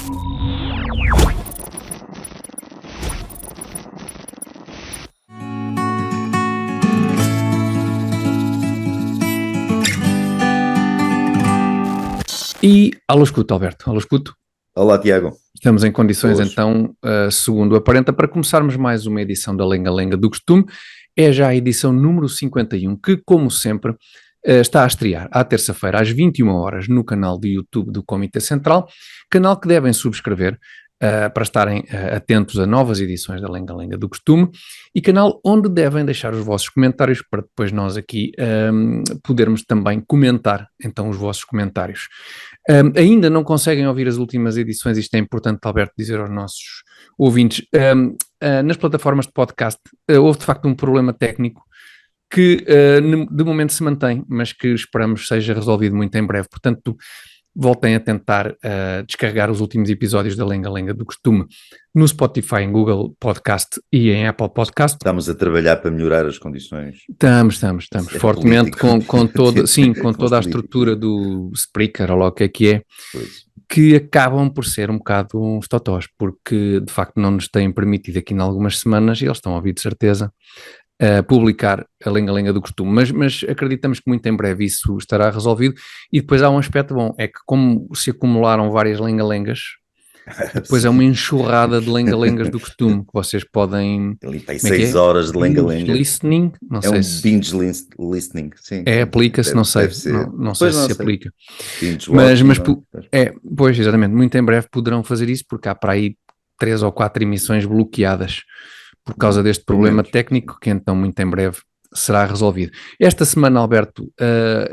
E alô escuto, Alberto, alô escuto. Olá, Tiago. Estamos em condições Hoje. então, segundo aparenta, para começarmos mais uma edição da Lenga-Lenga do Costume. É já a edição número 51, que como sempre está a estrear à terça-feira às 21 horas no canal do YouTube do Comitê Central, canal que devem subscrever para estarem atentos a novas edições da Lenga-Lenga do Costume, e canal onde devem deixar os vossos comentários para depois nós aqui podermos também comentar então os vossos comentários. Ainda não conseguem ouvir as últimas edições, isto é importante, Alberto, dizer aos nossos ouvintes. Nas plataformas de podcast houve de facto um problema técnico que de momento se mantém, mas que esperamos seja resolvido muito em breve. Portanto, voltem a tentar descarregar os últimos episódios da Lenga-Lenga do Costume no Spotify, em Google Podcast e em Apple Podcast. Estamos a trabalhar para melhorar as condições. Estamos fortemente com toda a estrutura do Spreaker, ou lá o que é, que acabam por ser um bocado uns totós, porque de facto não nos têm permitido aqui em algumas semanas, e eles estão a ouvir de certeza, publicar a Lenga-Lenga do Costume, mas acreditamos que muito em breve isso estará resolvido. E depois há um aspecto bom, é que como se acumularam várias lenga-lengas, depois é uma enxurrada de lenga-lengas do costume, que vocês podem... Ali para 6 horas de lenga-lenga. Listening, não sei se... binge listening, sim. Aplica-se, não sei, não sei se aplica. Mas pois, exatamente, muito em breve poderão fazer isso, porque há para aí 3 ou 4 emissões bloqueadas por causa deste problema técnico, que então muito em breve será resolvido. Esta semana, Alberto,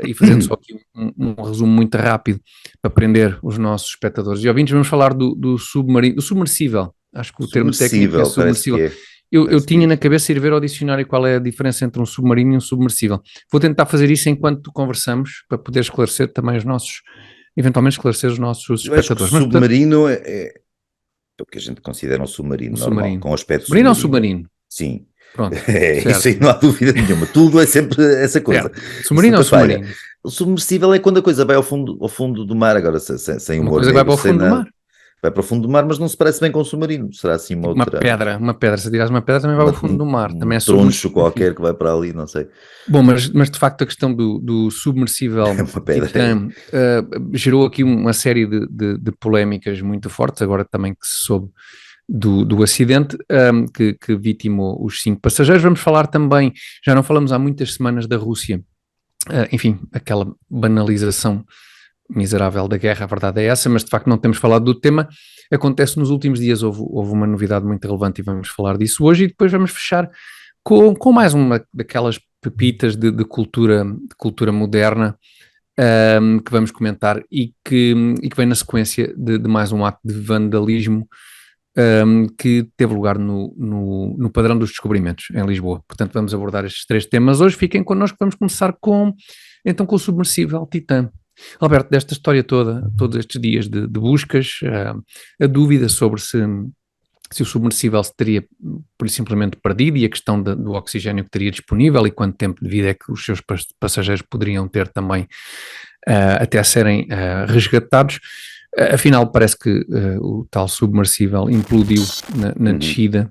e fazendo só aqui um resumo muito rápido para prender os nossos espectadores e ouvintes, vamos falar do submarino, do submersível. Acho que o termo técnico é submersível. Eu tinha na cabeça ir ver ao dicionário qual é a diferença entre um submarino e um submersível. Vou tentar fazer isso enquanto conversamos, para poder esclarecer também eventualmente esclarecer os nossos espectadores. O submarino é o que a gente considera um submarino normal, com aspecto submarino. Submarino ou submarino? Sim. Pronto, isso aí não há dúvida nenhuma, tudo é sempre essa coisa. Submarino ou submarino? O submersível é quando a coisa vai ao fundo do mar, agora sem humor. Uma coisa que vai para o fundo do mar. Vai para o fundo do mar, mas não se parece bem com o submarino. Será assim uma pedra, se tirares uma pedra também vai ao fundo do mar. Também é troncho qualquer que vai para ali, não sei. Bom, mas de facto a questão do submersível Titã gerou aqui uma série de polémicas muito fortes, agora também que se soube do acidente que vitimou os 5 passageiros. Vamos falar também, já não falamos há muitas semanas da Rússia, enfim, aquela banalização miserável da guerra, a verdade é essa, mas de facto não temos falado do tema. Acontece nos últimos dias, houve uma novidade muito relevante e vamos falar disso hoje, e depois vamos fechar com mais uma daquelas pepitas de cultura moderna que vamos comentar e que vem na sequência de mais um ato de vandalismo que teve lugar no Padrão dos Descobrimentos, em Lisboa. Portanto, vamos abordar estes 3 temas hoje. Fiquem connosco, vamos começar com o submersível Titã. Alberto, desta história toda, todos estes dias de buscas, a dúvida sobre se o submersível se teria por simplesmente perdido, e a questão do oxigênio que teria disponível e quanto tempo de vida é que os seus passageiros poderiam ter também até serem resgatados. Afinal, parece que o tal submersível implodiu na descida,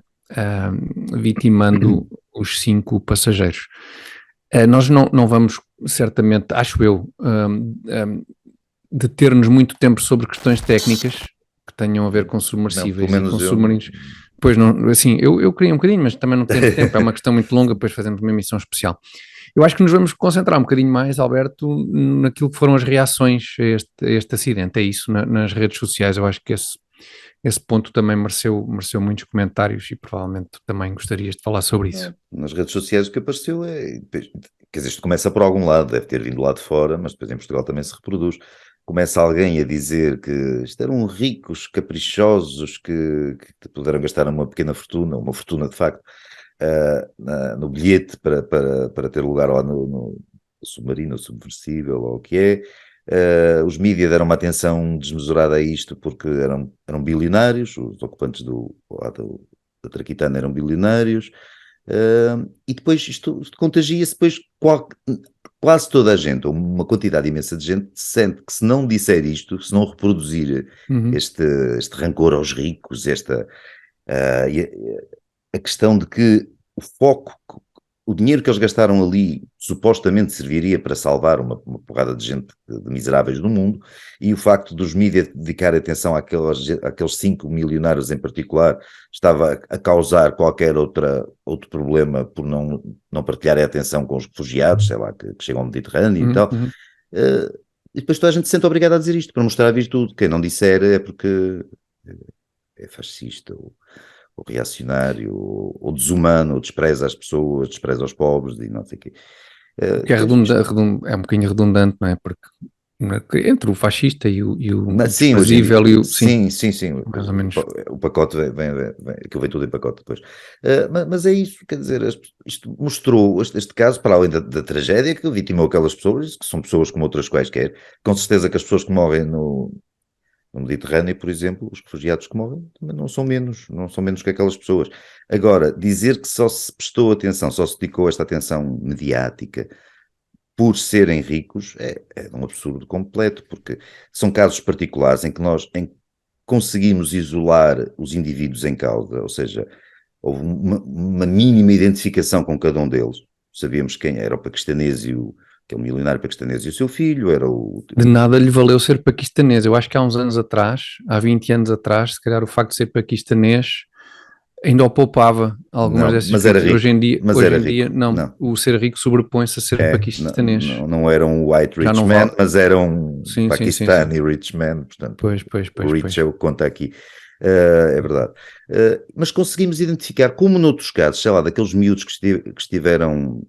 vitimando os 5 passageiros. Nós não vamos, certamente, acho eu, deter-nos muito tempo sobre questões técnicas que tenham a ver com submersíveis e com submarinos. Pois não, assim, eu queria um bocadinho, mas também não tenho tempo, é uma questão muito longa, depois fazemos uma emissão especial. Eu acho que nos vamos concentrar um bocadinho mais, Alberto, naquilo que foram as reações a este acidente, é isso, nas redes sociais. Eu acho que esse ponto também mereceu muitos comentários e provavelmente tu também gostarias de falar sobre isso. Nas redes sociais o que apareceu quer dizer, isto começa por algum lado, deve ter vindo lá de fora, mas depois em Portugal também se reproduz. Começa alguém a dizer que isto eram ricos, caprichosos, que puderam gastar uma pequena fortuna, uma fortuna de facto, no bilhete para ter lugar lá no submarino, submersível, ou o que é. Os mídias deram uma atenção desmesurada a isto porque eram bilionários, os ocupantes da Traquitana eram bilionários, e depois isto contagia-se depois quase toda a gente, ou uma quantidade imensa de gente, sente que se não disser isto, se não reproduzir este rancor aos ricos, a questão de que o foco, o dinheiro que eles gastaram ali supostamente serviria para salvar uma porrada de gente de miseráveis do mundo, e o facto dos mídias dedicarem atenção àqueles 5 milionários em particular estava a causar qualquer outro problema por não partilharem a atenção com os refugiados, sei lá, que chegam ao Mediterrâneo e tal. E depois toda a gente se sente obrigada a dizer isto, para mostrar a virtude. Quem não disser é porque é fascista, ou reacionário, ou desumano, ou despreza as pessoas, despreza os pobres e não sei o quê. Que é um bocadinho redundante, não é? Porque entre o fascista e o desprezível e o... Sim. Mais ou menos. O pacote que vem tudo em pacote depois. Mas é isso, quer dizer, isto mostrou, este caso, para além da tragédia que vitimou aquelas pessoas, que são pessoas como outras quaisquer, com certeza que as pessoas que morrem no Mediterrâneo, por exemplo, os refugiados que morrem também não são menos que aquelas pessoas. Agora, dizer que só se prestou atenção, só se dedicou esta atenção mediática por serem ricos é um absurdo completo, porque são casos particulares em que nós conseguimos isolar os indivíduos em causa, ou seja, houve uma mínima identificação com cada um deles. Sabíamos quem era o paquistanês aquele milionário paquistanês e o seu filho, era o... De nada lhe valeu ser paquistanês. Eu acho que há uns anos atrás, há 20 anos atrás, se calhar o facto de ser paquistanês ainda o poupava algumas dessas mas era rico. Hoje em dia, não. O ser rico sobrepõe-se a ser paquistanês. Não era um white rich man, mas era um Pakistani rich man, portanto, o rich é o que conta aqui. É verdade. Mas conseguimos identificar, como noutros casos, sei lá, daqueles miúdos que estiveram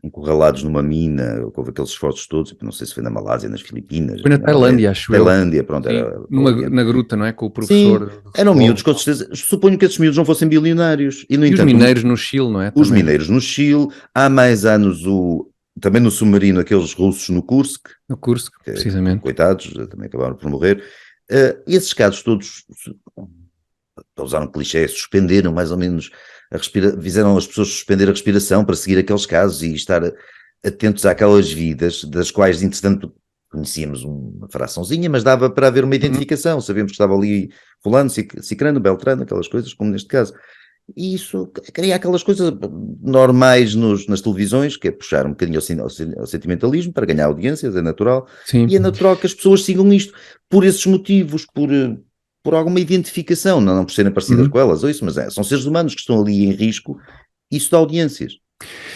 encurralados numa mina, houve aqueles esforços todos, não sei se foi na Malásia, nas Filipinas. Foi na Tailândia, acho eu. Tailândia, pronto. Na gruta, não é? Com o professor. Sim, eram miúdos, com certeza. Suponho que esses miúdos não fossem bilionários. E, no entanto, os mineiros no Chile, não é? Os mineiros no Chile. Há mais anos, também no submarino, aqueles russos no Kursk. No Kursk, precisamente. Coitados, também acabaram por morrer. Esses casos todos, usaram clichés, suspenderam mais ou menos fizeram as pessoas suspender a respiração para seguir aqueles casos e estar atentos àquelas vidas, das quais, entretanto, conhecíamos uma fraçãozinha, mas dava para haver uma identificação, sabíamos que estava ali fulano, cicrano, beltrano, aquelas coisas, como neste caso. E isso cria aquelas coisas normais nas televisões, que é puxar um bocadinho ao sentimentalismo para ganhar audiências, é natural. Sim. E é natural que as pessoas sigam isto por esses motivos, por alguma identificação, não por serem parecidas com elas, ou isso, mas são seres humanos que estão ali em risco, isso dá audiências.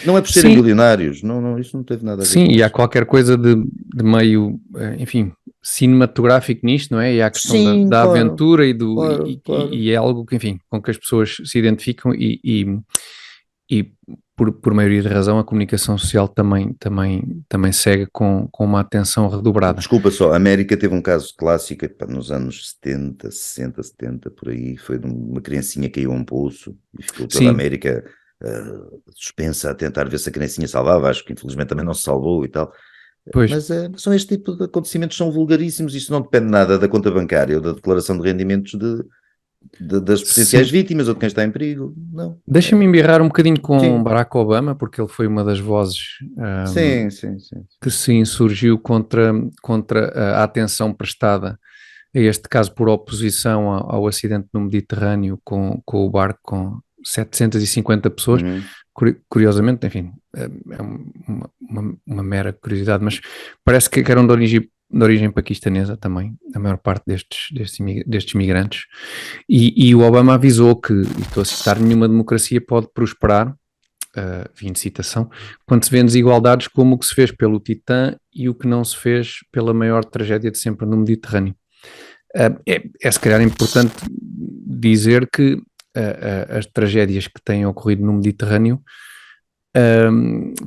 Não é por serem milionários, não, isso não teve nada a ver com isso. isso. Há qualquer coisa de meio, enfim, cinematográfico nisto, não é? E há a questão da aventura claro. E é algo que, enfim, com que as pessoas se identificam e por maioria de razão a comunicação social também segue com uma atenção redobrada. Desculpa só, a América teve um caso clássico nos anos 70, 60, 70, por aí, foi de uma criancinha que caiu a um poço e ficou toda a América suspensa a tentar ver se a criancinha salvava, acho que infelizmente também não se salvou e tal. Pois. Mas são este tipo de acontecimentos, são vulgaríssimos, isso não depende nada da conta bancária ou da declaração de rendimentos das potenciais vítimas ou de quem está em perigo, não. Deixa-me embirrar um bocadinho com Barack Obama, porque ele foi uma das vozes que se insurgiu contra a atenção prestada a este caso por oposição ao acidente no Mediterrâneo com o barco com 750 pessoas. Curiosamente, enfim, é uma mera curiosidade, mas parece que eram de origem paquistanesa também, a maior parte destes migrantes, e o Obama avisou que, e estou a citar, nenhuma democracia pode prosperar, fim de citação, quando se vê desigualdades como o que se fez pelo Titã e o que não se fez pela maior tragédia de sempre no Mediterrâneo. É se calhar importante dizer que as tragédias que têm ocorrido no Mediterrâneo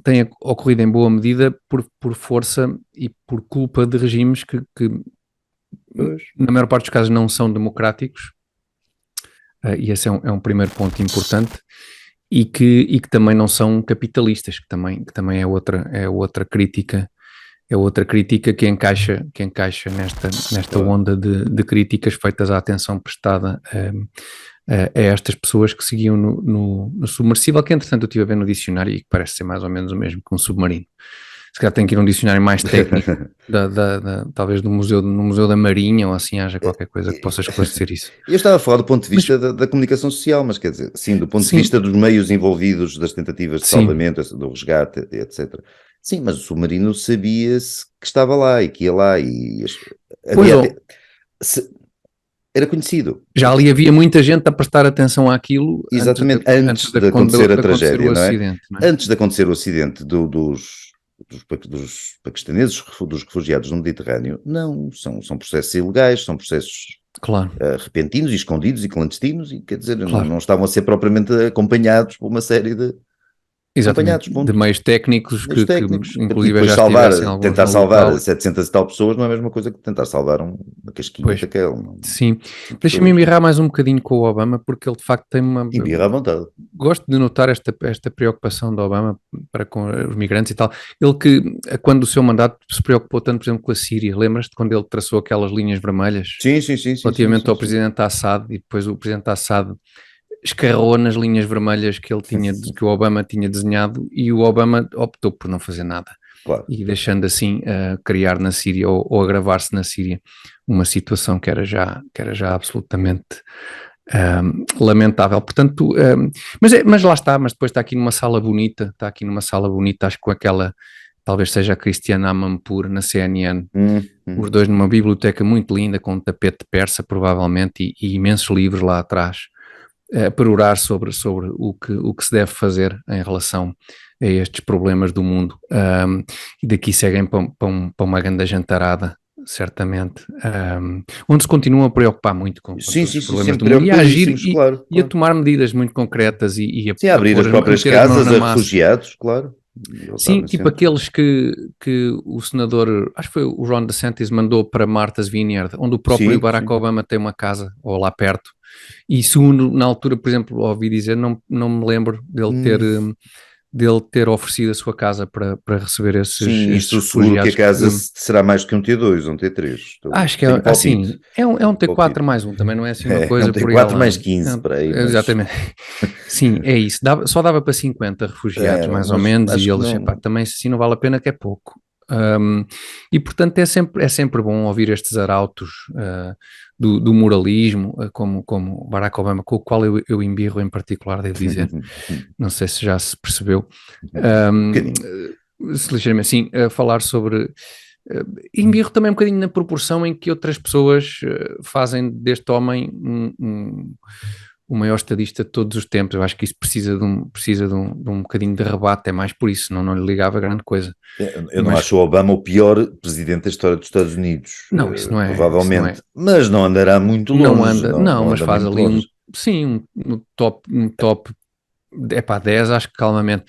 têm ocorrido em boa medida por força e por culpa de regimes que na maior parte dos casos não são democráticos, e esse é um primeiro ponto importante, e que também não são capitalistas, que também é outra crítica. É outra crítica que encaixa nesta onda de críticas feitas à atenção prestada a estas pessoas que seguiam no submersível, que entretanto eu estive a ver no dicionário e que parece ser mais ou menos o mesmo que um submarino. se calhar tem que ir a um dicionário mais técnico, talvez no Museu da Marinha, ou assim haja qualquer coisa que possa esclarecer isso. Eu estava a falar do ponto de vista da comunicação social, mas quer dizer, sim, do ponto de vista dos meios envolvidos, das tentativas de salvamento, do resgate, etc. Sim, mas o submarino sabia-se que estava lá e que ia lá e era conhecido. Já ali havia muita gente a prestar atenção àquilo. Exatamente, antes de acontecer a tragédia, não é? Acidente, não é? Antes de acontecer o acidente dos paquistaneses, dos refugiados no Mediterrâneo, não, são processos ilegais, são processos repentinos e escondidos e clandestinos e, quer dizer, não estavam a ser propriamente acompanhados por uma série de... Exatamente, de meios técnicos que inclusive já tentar salvar 700 e tal pessoas não é a mesma coisa que tentar salvar uma casquinha daquela. Sim, deixa-me embirrar mais um bocadinho com o Obama, porque ele de facto tem uma... Embirra à vontade. Gosto de notar esta preocupação do Obama para com os migrantes e tal. Ele que, quando o seu mandato se preocupou tanto, por exemplo, com a Síria, lembras-te quando ele traçou aquelas linhas vermelhas? Sim. Relativamente ao presidente Assad, e depois o presidente Assad escarrou nas linhas vermelhas que que o Obama tinha desenhado, e o Obama optou por não fazer nada. Claro. E deixando assim criar na Síria ou agravar-se na Síria uma situação que era já absolutamente lamentável. Portanto, mas lá está, mas depois está aqui numa sala bonita, acho que com aquela, talvez seja a Cristiana Amanpour na CNN, os dois numa biblioteca muito linda, com um tapete persa provavelmente, e imensos livros lá atrás, para orar sobre o que se deve fazer em relação a estes problemas do mundo, e daqui seguem para uma grande jantarada, certamente, onde se continuam a preocupar muito com os problemas do mundo, e a agir e a tomar medidas muito concretas e a abrir as próprias casas a refugiados, claro. Sim, tipo aqueles que o senador, acho que foi o Ron DeSantis, mandou para Martha's Vineyard, onde o próprio Barack Obama tem uma casa, ou lá perto, e segundo, na altura, por exemplo, ouvi dizer, não me lembro dele ter oferecido a sua casa para receber esses refugiados. Estou seguro que a casa será mais que um T2, um T3. Acho que é assim, é um T4 mais um, também não é assim uma coisa por aí. É um T4 mais 15 para aí. Exatamente. Sim, é isso. Só dava para 50 refugiados, mais ou menos, e eles, também assim não vale a pena, que é pouco. E portanto é sempre bom ouvir estes arautos do moralismo, como Barack Obama, com o qual eu embirro em particular, devo dizer. Não sei se já se percebeu. Ligeiramente, sim, falar sobre... embirro também um bocadinho na proporção em que outras pessoas fazem deste homem o maior estadista de todos os tempos. Eu acho que isso precisa de um bocadinho de rebate, é mais por isso, senão não lhe ligava grande coisa. Eu não acho o Obama o pior presidente da história dos Estados Unidos. Não, isso não é. Provavelmente. Mas não andará muito longe. Não, mas faz ali um top 10, acho que calmamente.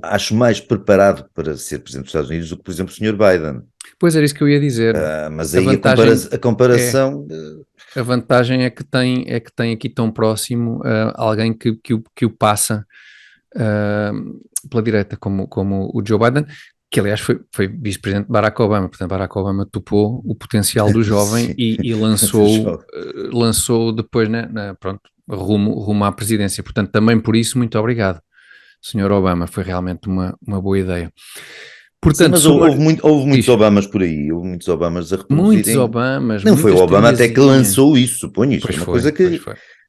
Acho mais preparado para ser presidente dos Estados Unidos do que, por exemplo, o Sr. Biden. Pois era isso que eu ia dizer. Mas aí a comparação... A vantagem é que tem aqui tão próximo alguém que o passa pela direita, como o Joe Biden, que aliás foi vice-presidente de Barack Obama. Portanto, Barack Obama topou o potencial do jovem e lançou depois, pronto, rumo à presidência. Portanto, também por isso, muito obrigado, Sr. Obama. Foi realmente uma boa ideia. Portanto, sim, mas houve muitos Obamas por aí, houve muitos Obamas a reproduzirem. Muitos Obamas. Não foi o Obama até que lançou isso, suponho. Isto é uma coisa que...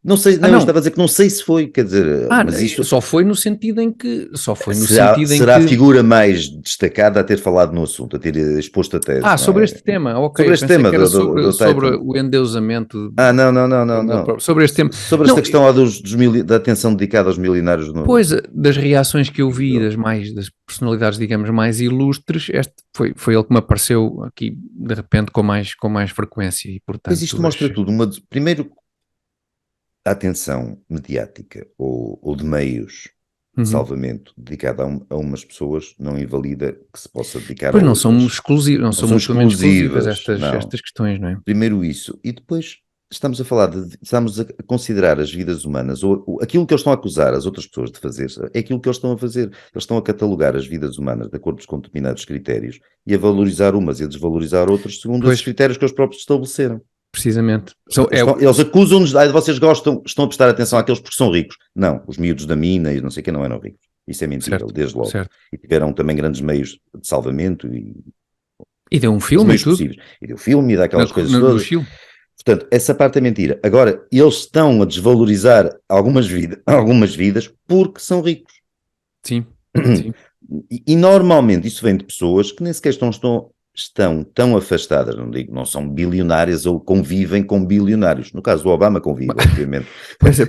Não sei, eu estava a dizer que não sei se foi, quer dizer... mas isto só foi no sentido em que... Será a figura mais destacada a ter falado no assunto, a ter exposto a tese. Sobre este tema, ok. Sobre este tema sobre o endeusamento... Não. Sobre este tema. Sobre esta questão da atenção dedicada aos milionários. Pois, das reações que eu vi das personalidades, digamos, mais ilustres, este foi ele que me apareceu aqui, de repente, com mais frequência. E, portanto, mas isto mostra tudo. Primeiro... a atenção mediática ou de meios de salvamento dedicada a umas pessoas não invalida que se possa dedicar a outras. Não são exclusivas estas questões, não é? Primeiro isso, e depois estamos a considerar as vidas humanas, ou aquilo que eles estão a acusar as outras pessoas de fazer, é aquilo que eles estão a fazer. Eles estão a catalogar as vidas humanas de acordo com determinados critérios e a valorizar umas e a desvalorizar outras segundo os critérios que eles próprios estabeleceram. Precisamente. Eles acusam-nos, vocês estão a prestar atenção àqueles porque são ricos. Não, os miúdos da mina e não sei o que não eram ricos. Isso é mentira, certo, desde logo. certo. E tiveram também grandes meios de salvamento E deu um filme e tudo. Possíveis. E deu filme e daquelas coisas todas. Chile. Portanto, essa parte é mentira. Agora, eles estão a desvalorizar algumas vidas porque são ricos. Sim, sim. E normalmente isso vem de pessoas que nem sequer estão tão afastadas, não são bilionárias ou convivem com bilionários. No caso do Obama convive, obviamente. Pois é,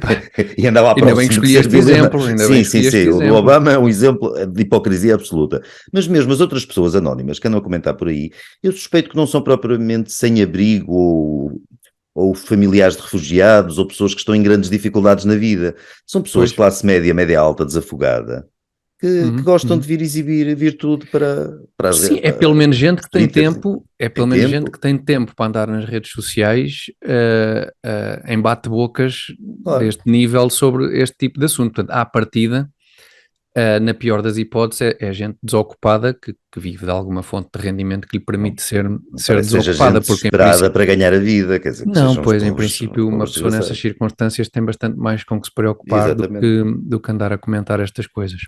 E andava à ainda bem que escolhi este exemplo. Sim. O do Obama é um exemplo de hipocrisia absoluta. Mas mesmo as outras pessoas anónimas que andam a comentar por aí, eu suspeito que não são propriamente sem-abrigo ou familiares de refugiados, ou pessoas que estão em grandes dificuldades na vida. São pessoas de classe média, média alta, desafogada, que gostam de vir exibir virtude para as Sim, é pelo menos gente que tem tempo, gente que tem tempo para andar nas redes sociais em bate-bocas deste nível sobre este tipo de assunto. Portanto, à partida, na pior das hipóteses, é gente desocupada que vive de alguma fonte de rendimento que lhe permite ser desocupada. Porque desesperada para ganhar a vida, quer dizer, não, pois em princípio uma pessoa nessas circunstâncias tem bastante mais com que se preocupar do que andar a comentar estas coisas.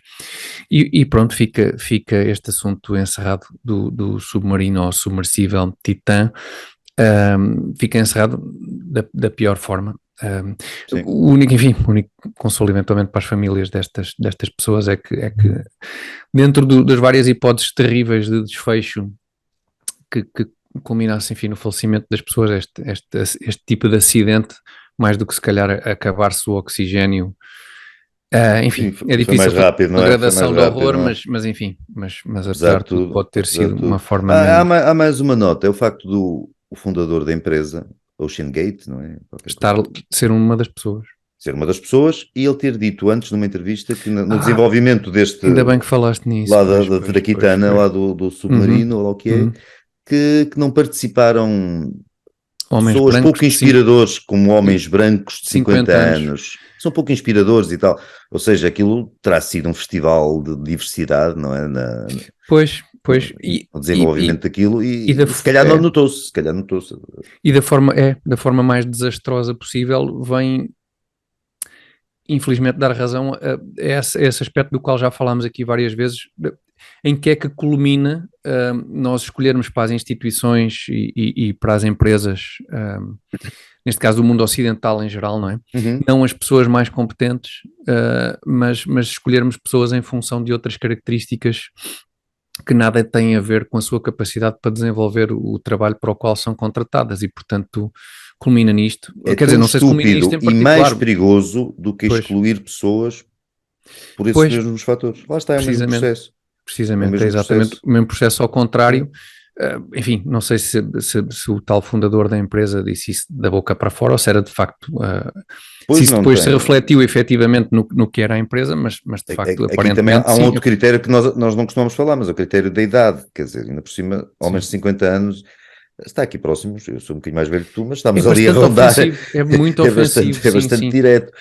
E pronto, fica este assunto encerrado do submarino ou submersível Titã, fica encerrado da pior forma. O único consolo eventualmente para as famílias destas pessoas é que dentro das várias hipóteses terríveis de desfecho que culminasse, enfim, no falecimento das pessoas, este tipo de acidente, mais do que se calhar acabar-se o oxigênio, enfim, é difícil, foi mais rápido, não é? Uma gradação de horror, mas enfim, mas apesar de tudo pode ter sido uma forma há mais uma nota, é o facto do fundador da empresa Ocean Gate, não é? Ser uma das pessoas. Ser uma das pessoas e ele ter dito antes numa entrevista que no desenvolvimento deste... Ainda bem que falaste nisso. Lá da Traquitana, lá do submarino, ou lá o que é, que não participaram pessoas pouco inspiradores, como homens brancos de 50 anos. São pouco inspiradores e tal. Ou seja, aquilo terá sido um festival de diversidade, não é? Pois. O desenvolvimento daquilo e se calhar não notou-se. E da forma mais desastrosa possível, vem infelizmente dar razão a esse aspecto do qual já falámos aqui várias vezes, em que é que culmina nós escolhermos para as instituições e para as empresas, neste caso o mundo ocidental em geral, não é? Não as pessoas mais competentes, mas escolhermos pessoas em função de outras características que nada têm a ver com a sua capacidade para desenvolver o trabalho para o qual são contratadas e, portanto, culmina nisto. Quer dizer, não sei se culmina nisto em particular. E mais perigoso do que excluir pessoas por esses mesmos fatores. Lá está, é o mesmo processo. Precisamente, é exatamente o mesmo processo ao contrário. Enfim, não sei se o tal fundador da empresa disse isso da boca para fora ou se era de facto... se isso depois se refletiu efetivamente no que era a empresa, mas de facto aparentemente também há um outro critério que nós não costumamos falar, mas é o critério da idade, quer dizer, ainda por cima, homens de 50 anos, está aqui próximos, eu sou um bocadinho mais velho que tu, mas estamos ali a rondar. É muito ofensivo. É bastante direto.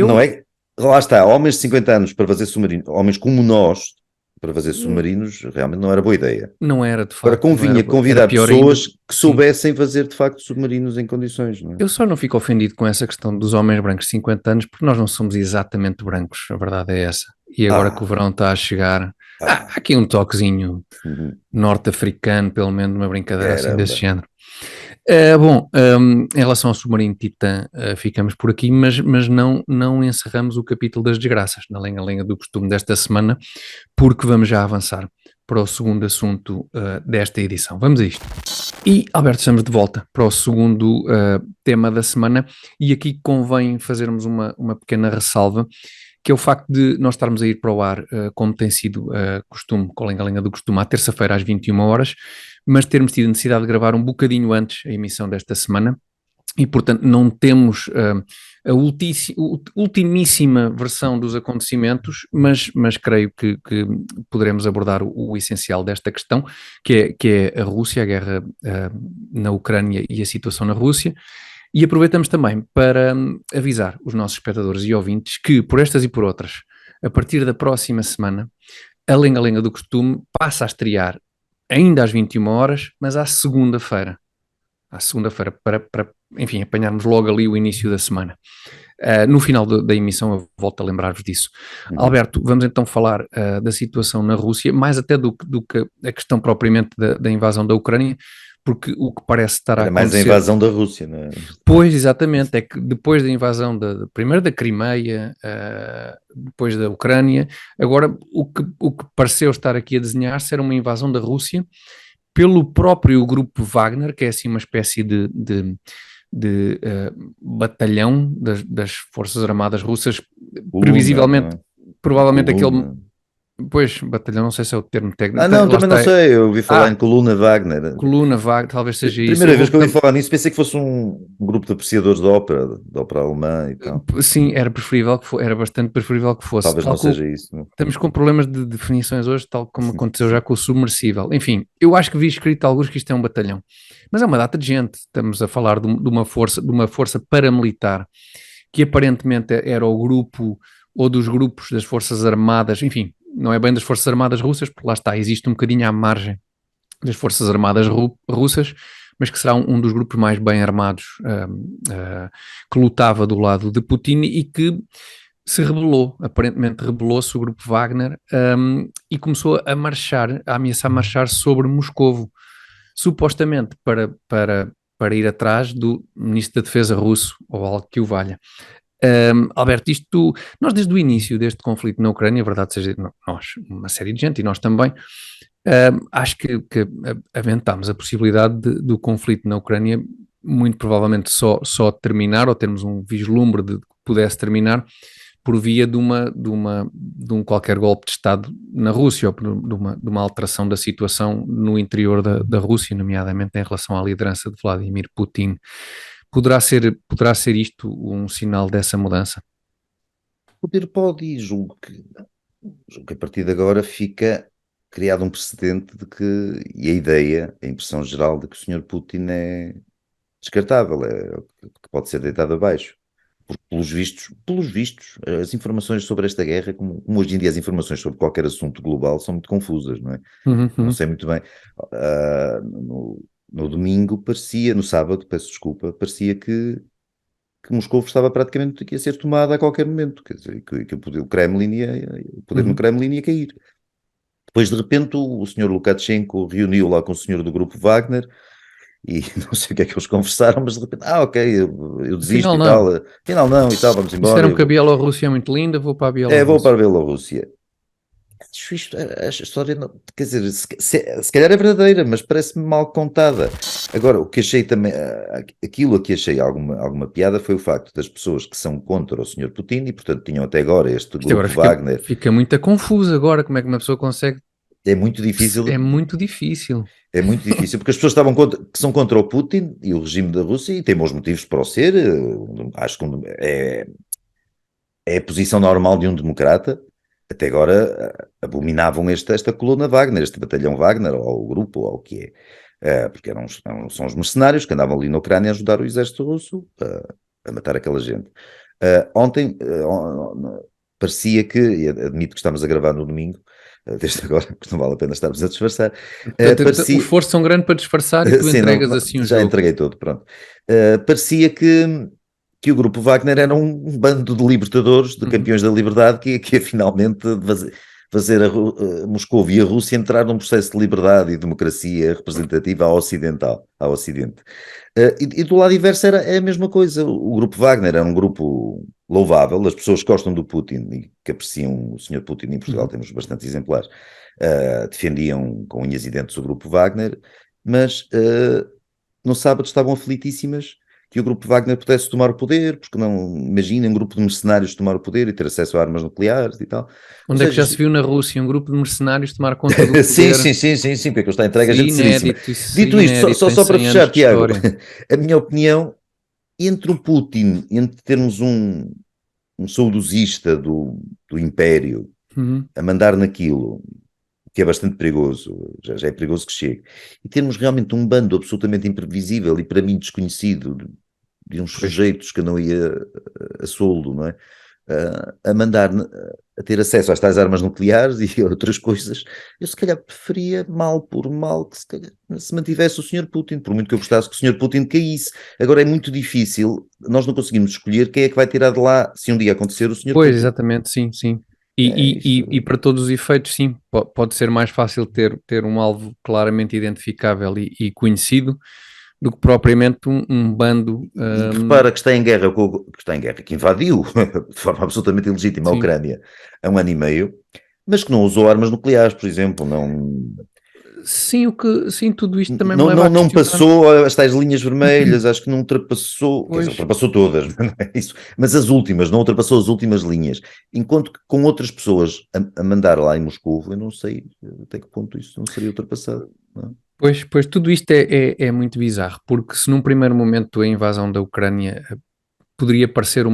Não é? Lá está, homens de 50 anos para fazer submarinos, homens como nós, para fazer submarinos, realmente não era boa ideia. Não era, de facto. Agora convinha convidar pessoas que soubessem fazer, de facto, submarinos em condições, não é? Eu só não fico ofendido com essa questão dos homens brancos de 50 anos, porque nós não somos exatamente brancos, a verdade é essa. E agora que o verão está a chegar, há aqui um toquezinho norte-africano, pelo menos uma brincadeira assim desse género. Em relação ao submarino Titã, ficamos por aqui, mas não encerramos o capítulo das desgraças, na lenga-lenga do costume desta semana, porque vamos já avançar para o segundo assunto desta edição. Vamos a isto. E, Alberto, estamos de volta para o segundo tema da semana, e aqui convém fazermos uma pequena ressalva, que é o facto de nós estarmos a ir para o ar, como tem sido costume, com a lenga-lenga do costume, à terça-feira às 21 horas, mas termos tido necessidade de gravar um bocadinho antes a emissão desta semana, e portanto não temos a ultimíssima versão dos acontecimentos, mas creio que poderemos abordar o essencial desta questão, que é a Rússia, a guerra na Ucrânia e a situação na Rússia. E aproveitamos também para avisar os nossos espectadores e ouvintes que, por estas e por outras, a partir da próxima semana, a Lenga-Lenga do Costume passa a estrear ainda às 21 horas, mas à segunda-feira. à segunda-feira, para, enfim, apanharmos logo ali o início da semana. No final da emissão eu volto a lembrar-vos disso. Alberto, vamos então falar da situação na Rússia, mais até do que a questão propriamente da invasão da Ucrânia, porque o que parece estar a acontecer... Era mais a invasão da Rússia, não é? Pois, exatamente, é que depois da invasão, primeiro da Crimeia, depois da Ucrânia, agora o que pareceu estar aqui a desenhar-se era uma invasão da Rússia pelo próprio grupo Wagner, que é assim uma espécie de batalhão das Forças Armadas Russas, previsivelmente, provavelmente aquele... Pois, batalhão, não sei se é o termo técnico. Não, também não sei, eu ouvi falar em Coluna Wagner. Coluna Wagner, talvez seja isso. Primeira vez que eu ouvi falar nisso, pensei que fosse um grupo de apreciadores de ópera alemã e tal. Sim, era preferível que fosse, era bastante preferível que fosse. Talvez não seja isso. Não? Estamos com problemas de definições hoje, tal como aconteceu já com o submersível. Enfim, eu acho que vi escrito a alguns que isto é um batalhão. Mas é uma data de gente, estamos a falar de uma força paramilitar, que aparentemente era o grupo, ou dos grupos das Forças Armadas, enfim, não é bem das Forças Armadas Russas, porque lá está, existe um bocadinho à margem das Forças Armadas Russas, mas que será um dos grupos mais bem armados que lutava do lado de Putin e que se rebelou, aparentemente rebelou-se o grupo Wagner e começou a ameaçar marchar sobre Moscovo, supostamente para ir atrás do Ministro da Defesa russo, ou algo que o valha. Alberto, nós desde o início deste conflito na Ucrânia, a verdade seja, nós, uma série de gente, e nós também, acho que aventámos a possibilidade do conflito na Ucrânia muito provavelmente só terminar, ou termos um vislumbre de que pudesse terminar, por via de um qualquer golpe de Estado na Rússia, ou de uma alteração da situação no interior da Rússia, nomeadamente em relação à liderança de Vladimir Putin. Poderá ser isto um sinal dessa mudança? Pode, e julgo que a partir de agora fica criado um precedente de que, e a impressão geral de que o Sr. Putin é descartável, que pode ser deitado abaixo. Porque, pelos vistos, as informações sobre esta guerra, como hoje em dia as informações sobre qualquer assunto global são muito confusas, não é? Não sei muito bem. No domingo no sábado, peço desculpa, parecia que Moscou estava praticamente a ser tomada a qualquer momento, quer dizer, que o poder no Kremlin ia cair. Depois, de repente, o Sr. Lukashenko reuniu lá com o senhor do grupo Wagner e não sei o que é que eles conversaram, mas de repente, ok, eu desisto e tal. Afinal não, e tal, vamos embora. Disseram que a Bielorrússia é muito linda, vou para a Bielorrússia. Vou para a Bielorrússia. A história, quer dizer, se calhar é verdadeira, mas parece-me mal contada. Agora, o que achei também, aquilo a que achei alguma piada foi o facto das pessoas que são contra o Sr. Putin e, portanto, tinham até agora este grupo agora Wagner. Fica muito confuso agora, como é que uma pessoa consegue... É muito difícil. É muito difícil. É muito difícil, porque as pessoas que são contra o Putin e o regime da Rússia, e têm bons motivos para o ser, acho que é a posição normal de um democrata. Até agora abominavam esta coluna Wagner, este batalhão Wagner, ou o grupo, ou o que é. Porque são os mercenários que andavam ali na Ucrânia a ajudar o exército russo a matar aquela gente. Ontem parecia que, e admito que estamos a gravar no domingo, desde agora, porque não vale a pena estarmos a disfarçar. Os esforços são grandes para disfarçar e tu entregas assim o jogo. Já entreguei tudo, pronto. Parecia que o grupo Wagner era um bando de libertadores, de campeões da liberdade, que ia finalmente fazer Moscou e a Rússia entrar num processo de liberdade e democracia representativa ao Ocidente. E do lado inverso é a mesma coisa. O grupo Wagner era um grupo louvável, as pessoas que gostam do Putin e que apreciam o Sr. Putin, em Portugal temos bastantes exemplares, defendiam com unhas e dentes o grupo Wagner, mas no sábado estavam aflitíssimas que o grupo Wagner pudesse tomar o poder, porque não, imagina um grupo de mercenários tomar o poder e ter acesso a armas nucleares e tal. Onde é que já se viu na Rússia um grupo de mercenários tomar conta do poder? Sim, porque ele está entregue a gente seríssima. Dito isto, só para fechar, Tiago, a minha opinião, entre o Putin, entre termos um saudosista do Império a mandar naquilo, que é bastante perigoso, já é perigoso que chegue, e termos realmente um bando absolutamente imprevisível e para mim desconhecido de uns sujeitos que não ia a soldo, não é? a mandar, a ter acesso às tais armas nucleares e outras coisas, eu se calhar preferia, mal por mal, que se calhar se mantivesse o Sr. Putin, por muito que eu gostasse que o Sr. Putin caísse. Agora é muito difícil, nós não conseguimos escolher quem é que vai tirar de lá se um dia acontecer o Sr. Pois, Putin. exatamente, sim, sim. Isto... E para todos os efeitos, sim, pode ser mais fácil ter um alvo claramente identificável e conhecido do que propriamente um bando. E que repara que está em guerra, que invadiu de forma absolutamente ilegítima a Sim. Ucrânia há 1 ano e meio, mas que não usou armas nucleares, por exemplo, não... Sim, tudo isto também me leva a Não questionar. passou as tais linhas vermelhas, acho que não ultrapassou, Pois. quer dizer, ultrapassou todas, mas não é isso, mas as últimas, não ultrapassou as últimas linhas, enquanto que com outras pessoas a mandar lá em Moscou, eu não sei até que ponto isso não seria ultrapassado. Não? Pois, tudo isto é muito bizarro, porque se num primeiro momento a invasão da Ucrânia poderia parecer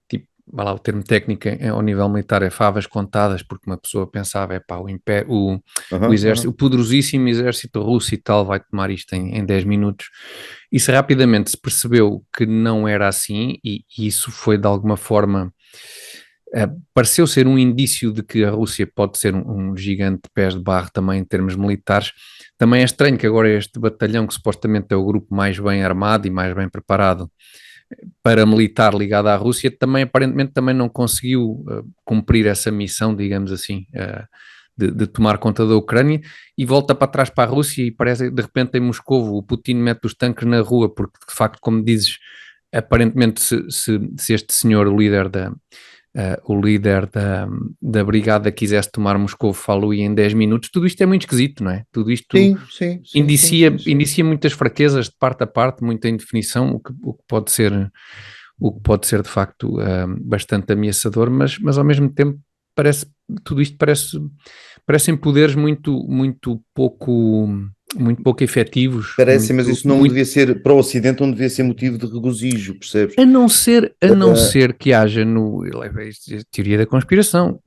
tipo, vá lá, o termo técnico ao nível militar é favas contadas, porque uma pessoa pensava, é pá, o exército, o poderosíssimo exército russo e tal vai tomar isto em 10 minutos. Isso rapidamente se percebeu que não era assim e isso foi de alguma forma... pareceu ser um indício de que a Rússia pode ser um gigante de pés de barro também em termos militares. Também é estranho que agora este batalhão, que supostamente é o grupo mais bem armado e mais bem preparado paramilitar ligado à Rússia, também aparentemente também não conseguiu cumprir essa missão, digamos assim, de tomar conta da Ucrânia e volta para trás para a Rússia e parece de repente em Moscovo o Putin mete os tanques na rua porque de facto, como dizes, aparentemente se este senhor, o líder da brigada quisesse tomar Moscou, falou em 10 minutos, tudo isto é muito esquisito, não é? Tudo isto sim, indicia muitas fraquezas de parte a parte, muita indefinição, o que pode ser de facto bastante ameaçador, mas ao mesmo tempo tudo isto parecem poderes muito pouco efetivos. Parece, mas isso não devia ser, para o Ocidente, não devia ser motivo de regozijo, percebes? A não ser que haja a teoria da conspiração,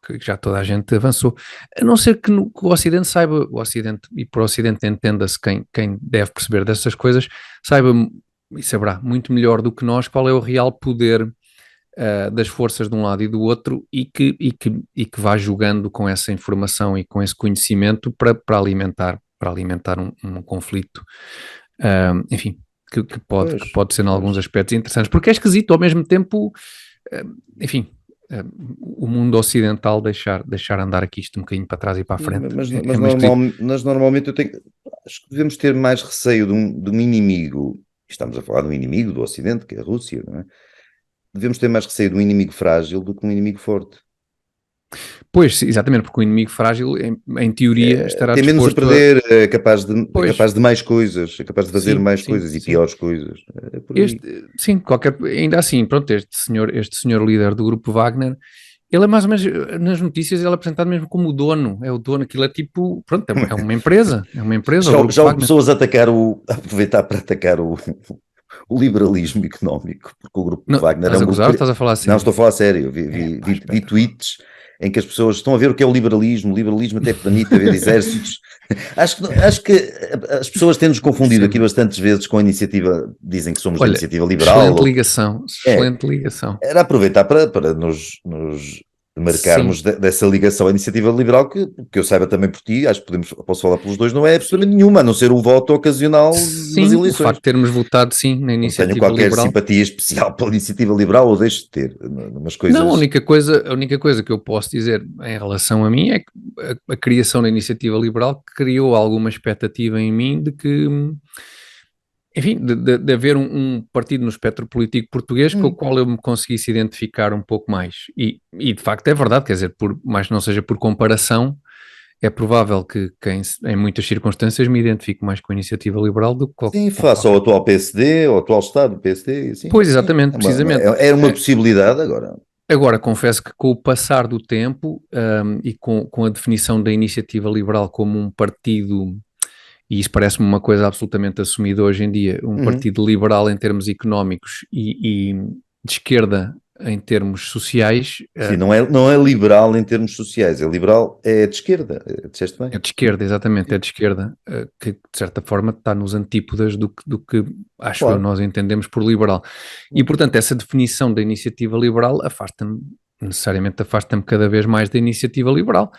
que já toda a gente avançou, a não ser que o Ocidente saiba, o Ocidente, e por Ocidente entenda-se quem deve perceber dessas coisas, saiba e saberá muito melhor do que nós qual é o real poder das forças de um lado e do outro e que vá jogando com essa informação e com esse conhecimento para alimentar um conflito, enfim, que pode ser em alguns aspectos interessantes, porque é esquisito ao mesmo tempo, enfim, o mundo ocidental deixar andar aqui isto um bocadinho para trás e para a frente. Mas normalmente acho que devemos ter mais receio de um inimigo, estamos a falar de um inimigo do Ocidente, que é a Rússia, não é? Devemos ter mais receio de um inimigo frágil do que um inimigo forte. Pois, exatamente, porque o inimigo frágil, em teoria, estará tem menos a disposto perder, é capaz de mais coisas, é capaz de fazer mais coisas e piores coisas. Sim, ainda assim, pronto, este senhor líder do grupo Wagner, ele é mais ou menos, nas notícias, ele é apresentado mesmo como o dono, aquilo é tipo, pronto, é uma empresa, Já houve pessoas a aproveitar para atacar o liberalismo económico, porque o grupo Wagner é um grupo... Estás a falar sério? Não, estou a falar sério, vi tweets em que as pessoas estão a ver o que é o liberalismo até permite haver exércitos. Acho que as pessoas têm-nos confundido aqui bastantes vezes com a iniciativa, dizem que somos da iniciativa liberal. Excelente ligação. Era aproveitar para nos marcarmos dessa ligação à iniciativa liberal, que eu saiba também por ti, acho que posso falar pelos dois, não é absolutamente nenhuma, a não ser o voto ocasional das eleições. O facto de termos votado na iniciativa liberal. Não tenho qualquer simpatia especial pela iniciativa liberal, ou deixo de ter umas coisas... Não, a única coisa que eu posso dizer em relação a mim é que a criação da iniciativa liberal criou alguma expectativa em mim de que... Enfim, de haver um partido no espectro político português com o qual eu me conseguisse identificar um pouco mais. E de facto é verdade, quer dizer, mais que não seja por comparação, é provável que em muitas circunstâncias me identifique mais com a iniciativa liberal do que... Sim, face ao atual PSD, ao atual Estado do PSD. Sim, pois, exatamente, precisamente. Era uma possibilidade agora. Agora, confesso que com o passar do tempo e com a definição da iniciativa liberal como um partido... E isso parece-me uma coisa absolutamente assumida hoje em dia, um partido liberal em termos económicos e de esquerda em termos sociais. Sim, não é liberal em termos sociais, é liberal, é de esquerda, disseste bem. É de esquerda, exatamente, é de esquerda, que de certa forma está nos antípodas do que acho Claro. que nós entendemos por liberal. E portanto essa definição da iniciativa liberal necessariamente afasta-me cada vez mais da iniciativa liberal.